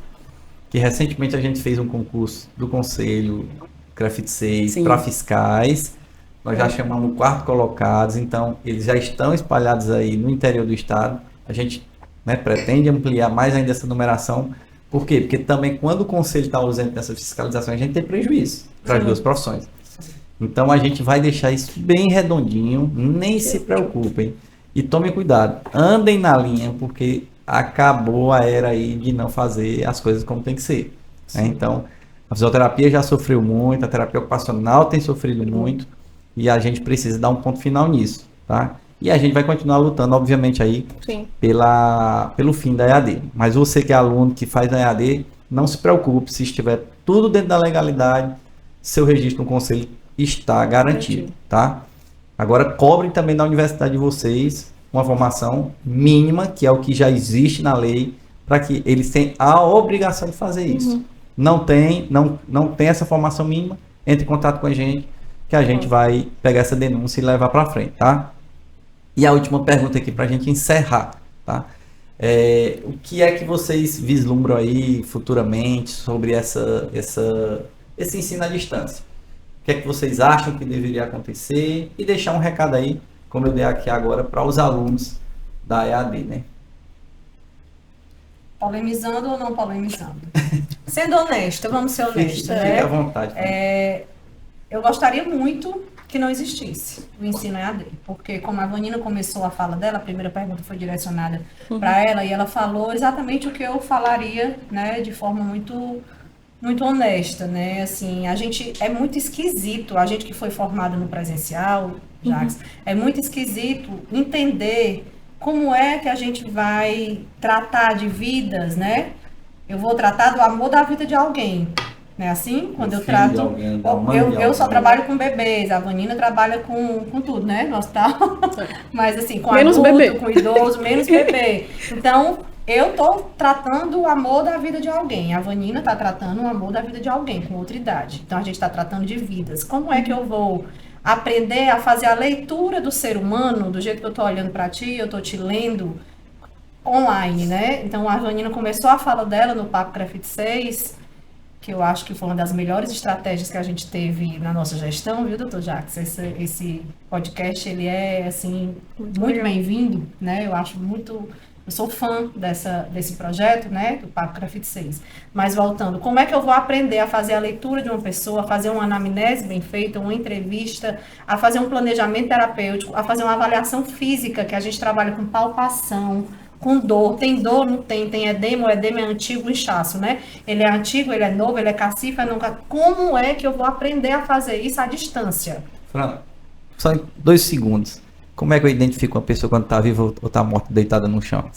que recentemente a gente fez um concurso do Conselho CREFIT 6 para fiscais. Nós já chamamos 4 colocados, então eles já estão espalhados aí no interior do estado. A gente, né, pretende ampliar mais ainda essa numeração. Por quê? Porque também quando o conselho está ausente nessa fiscalização, a gente tem prejuízo para as 2 profissões. Então a gente vai deixar isso bem redondinho, nem se preocupem. E tomem cuidado, andem na linha, porque acabou a era aí de não fazer as coisas como tem que ser. Né? Então, a fisioterapia já sofreu muito, a terapia ocupacional tem sofrido muito, e a gente precisa dar um ponto final nisso, tá? E a gente vai continuar lutando, obviamente, aí pelo fim da EAD. Mas você que é aluno, que faz a EAD, não se preocupe, se estiver tudo dentro da legalidade, seu registro no conselho está garantido, tá? Agora, cobrem também da universidade de vocês uma formação mínima, que é o que já existe na lei, para que eles tenham a obrigação de fazer isso. Não tem essa formação mínima, entre em contato com a gente, que a gente vai pegar essa denúncia e levar para frente, tá? E a última pergunta aqui para a gente encerrar, tá? O que é que vocês vislumbram aí futuramente sobre esse ensino à distância? O que é que vocês acham que deveria acontecer? E deixar um recado aí, como eu dei aqui agora, para os alunos da EAD, né? Polemizando ou não polemizando? Sendo honesta, vamos ser honestos. Fique à vontade. Eu gostaria muito que não existisse o ensino EAD, porque como a Vanina começou a fala dela, a primeira pergunta foi direcionada para ela, e ela falou exatamente o que eu falaria, né, de forma muito honesta, né, assim, a gente, é muito esquisito, a gente que foi formado no presencial, Jacques, é muito esquisito entender como é que a gente vai tratar de vidas, né, eu vou tratar do amor da vida de alguém, né? Assim, quando eu trato, eu só trabalho com bebês, a Vanina trabalha com tudo, né, no hospital, mas assim, com menos adulto, bebê. com idoso, menos bebê. Então, eu tô tratando o amor da vida de alguém, a Vanina tá tratando o amor da vida de alguém com outra idade. Então, a gente tá tratando de vidas. Como é que eu vou aprender a fazer a leitura do ser humano, do jeito que eu tô olhando para ti, eu tô te lendo online, né? Então, a Vanina começou a fala dela no Papo CREFIT 6, que eu acho que foi uma das melhores estratégias que a gente teve na nossa gestão, viu, doutor Jacques? Esse podcast, ele é, assim, muito bem-vindo, né? Eu acho muito... Eu sou fã desse projeto, né, do Papo CREFIT 6. Mas voltando, como é que eu vou aprender a fazer a leitura de uma pessoa, a fazer uma anamnese bem feita, uma entrevista, a fazer um planejamento terapêutico, a fazer uma avaliação física, que a gente trabalha com palpação, com dor, tem dor, não tem, tem edema, o edema é antigo, inchaço, né? Ele é antigo, ele é novo, ele é cacife, nunca. Como é que eu vou aprender a fazer isso à distância? Fran, só em 2 segundos. Como é que eu identifico uma pessoa quando está viva ou está morta, deitada no chão?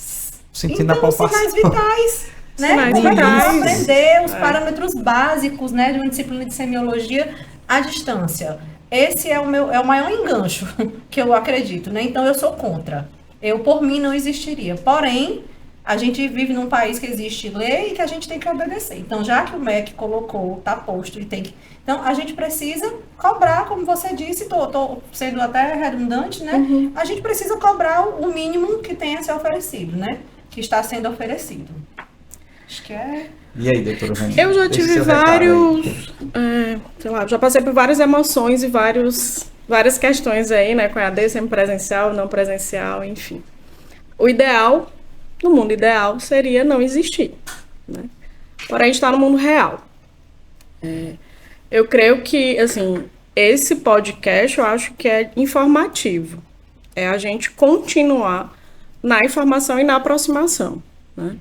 Sentindo a palpação. Sinais vitais, né? Sinais Como é que eu vou vitais. aprender os parâmetros básicos, né, de uma disciplina de semiologia à distância? Esse é o maior engancho que eu acredito, né? Então eu sou contra. Eu, por mim, não existiria. Porém, a gente vive num país que existe lei e que a gente tem que obedecer. Então, já que o MEC colocou, está posto e tem que... Então, a gente precisa cobrar, como você disse, estou sendo até redundante, né? A gente precisa cobrar o mínimo que tem a ser oferecido, né? Que está sendo oferecido. Acho que é... E aí, doutora Vanina? Eu já tive vários... sei lá, já passei por várias emoções e várias questões aí, né, com a EAD, semipresencial, não presencial, enfim. O ideal, no mundo ideal, seria não existir, né? Porém, a gente está no mundo real. Eu creio que, assim, esse podcast, eu acho que é informativo. É a gente continuar na informação e na aproximação, né?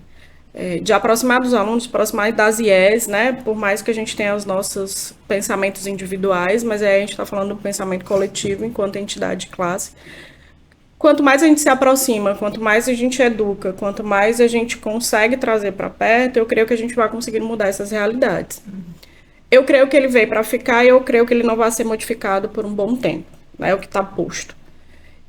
De aproximar dos alunos, aproximar das IES, né? Por mais que a gente tenha os nossos pensamentos individuais, mas aí a gente está falando do pensamento coletivo enquanto entidade de classe. Quanto mais a gente se aproxima, quanto mais a gente educa, quanto mais a gente consegue trazer para perto, eu creio que a gente vai conseguir mudar essas realidades. Eu creio que ele veio para ficar e eu creio que ele não vai ser modificado por um bom tempo. É o que está posto.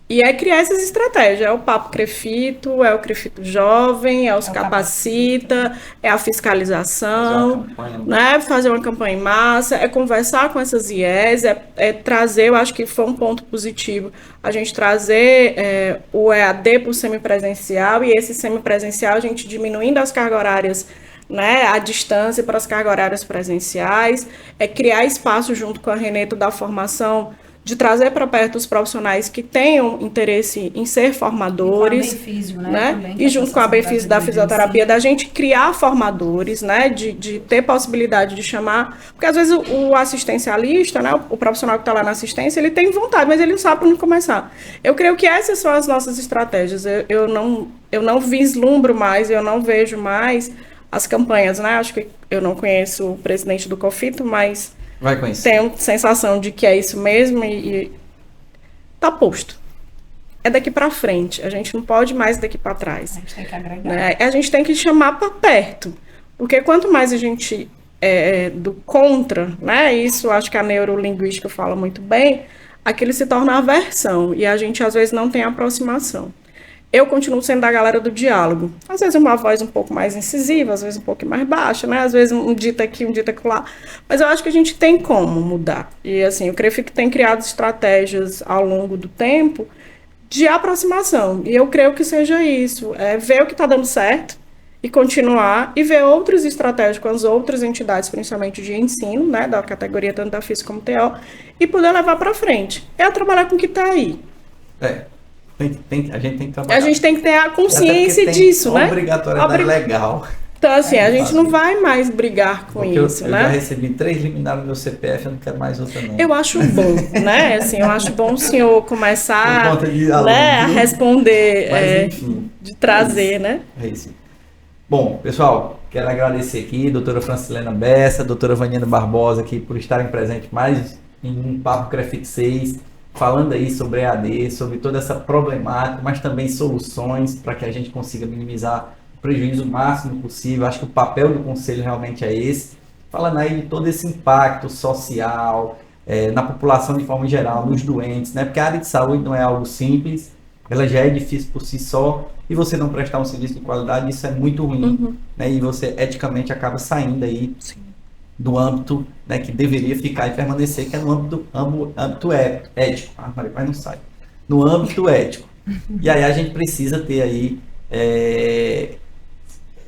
E é criar essas estratégias. É o Papo Crefito, é o Crefito Jovem, é os Capacita, é a fiscalização, né? Fazer uma campanha em massa, é conversar com essas IES, é trazer, eu acho que foi um ponto positivo, a gente trazer o EAD para o semipresencial e esse semipresencial a gente diminuindo as cargas horárias, né, a distância para as cargas horárias presenciais, é criar espaço junto com a Reneto da formação, de trazer para perto os profissionais que tenham interesse em ser formadores, e com a Benfísio, né? Também, E junto com a Benfísio da fisioterapia, da gente criar formadores, né? De ter possibilidade de chamar, porque às vezes o assistencialista, né? O profissional que está lá na assistência, ele tem vontade, mas ele não sabe por onde começar. Eu creio que essas são as nossas estratégias. Eu não vislumbro mais, eu não vejo mais as campanhas, né? Acho que eu não conheço o presidente do COFITO, mas vai conhecer. Tenho sensação de que é isso mesmo e tá posto. É daqui para frente. A gente não pode mais daqui para trás. A gente tem que agregar. Né? A gente tem que chamar para perto. Porque quanto mais a gente do contra, né? Isso acho que a neurolinguística fala muito bem, aquilo se torna aversão. E a gente às vezes não tem aproximação. Eu continuo sendo da galera do diálogo. Às vezes uma voz um pouco mais incisiva, às vezes um pouco mais baixa, né? Às vezes um dito aqui, um dito lá. Mas eu acho que a gente tem como mudar. E assim, o Crefito tem criado estratégias ao longo do tempo de aproximação. E eu creio que seja isso. É ver o que está dando certo e continuar e ver outras estratégias com as outras entidades, principalmente de ensino, né? Da categoria tanto da FIS como TO, e poder levar para frente. É trabalhar com o que está aí. A gente tem que trabalhar. A gente tem que ter a consciência disso, né? Obrigatoriedade legal. Então, assim, a gente não vai mais brigar com isso, eu né? Já recebi 3 liminares no meu CPF, eu não quero mais outra, não. Eu acho bom, né? Assim, eu acho bom o senhor começar a responder, mas, enfim, de trazer, né? É isso. Bom, pessoal, quero agradecer aqui a doutora Francilena Bessa, a doutora Vaniana Barbosa aqui por estarem presentes mais em um Papo Crefito 6, falando aí sobre EAD, sobre toda essa problemática, mas também soluções para que a gente consiga minimizar o prejuízo máximo possível. Acho que o papel do conselho realmente é esse, falando aí de todo esse impacto social, na população de forma geral, nos doentes, né? Porque a área de saúde não é algo simples, ela já é difícil por si só, e você não prestar um serviço de qualidade, isso é muito ruim, né? E você eticamente acaba saindo aí do âmbito, né, que deveria ficar e permanecer, que é no âmbito ético. Mas não sai. No âmbito ético. E aí a gente precisa ter aí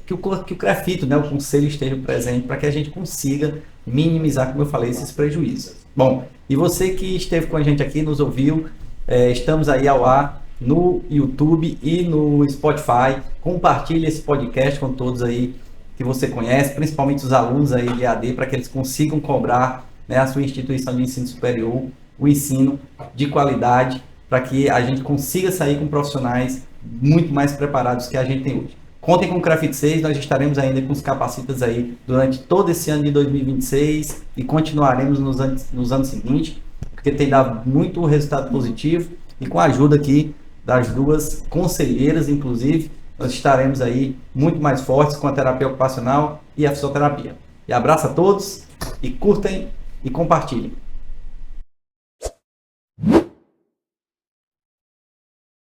que o Crefito, né, o conselho esteja presente para que a gente consiga minimizar, como eu falei, esses prejuízos. Bom, e você que esteve com a gente aqui, nos ouviu, estamos aí ao ar no YouTube e no Spotify. Compartilhe esse podcast com todos aí que você conhece, principalmente os alunos aí de EAD, para que eles consigam cobrar, né, a sua instituição de ensino superior, o ensino de qualidade, para que a gente consiga sair com profissionais muito mais preparados que a gente tem hoje. Contem com o Crefito 6, nós estaremos ainda com os capacitas aí durante todo esse ano de 2026 e continuaremos nos anos seguintes, porque tem dado muito resultado positivo, e com a ajuda aqui das duas conselheiras, inclusive, nós estaremos aí muito mais fortes com a terapia ocupacional e a fisioterapia. E abraço a todos, e curtem e compartilhem.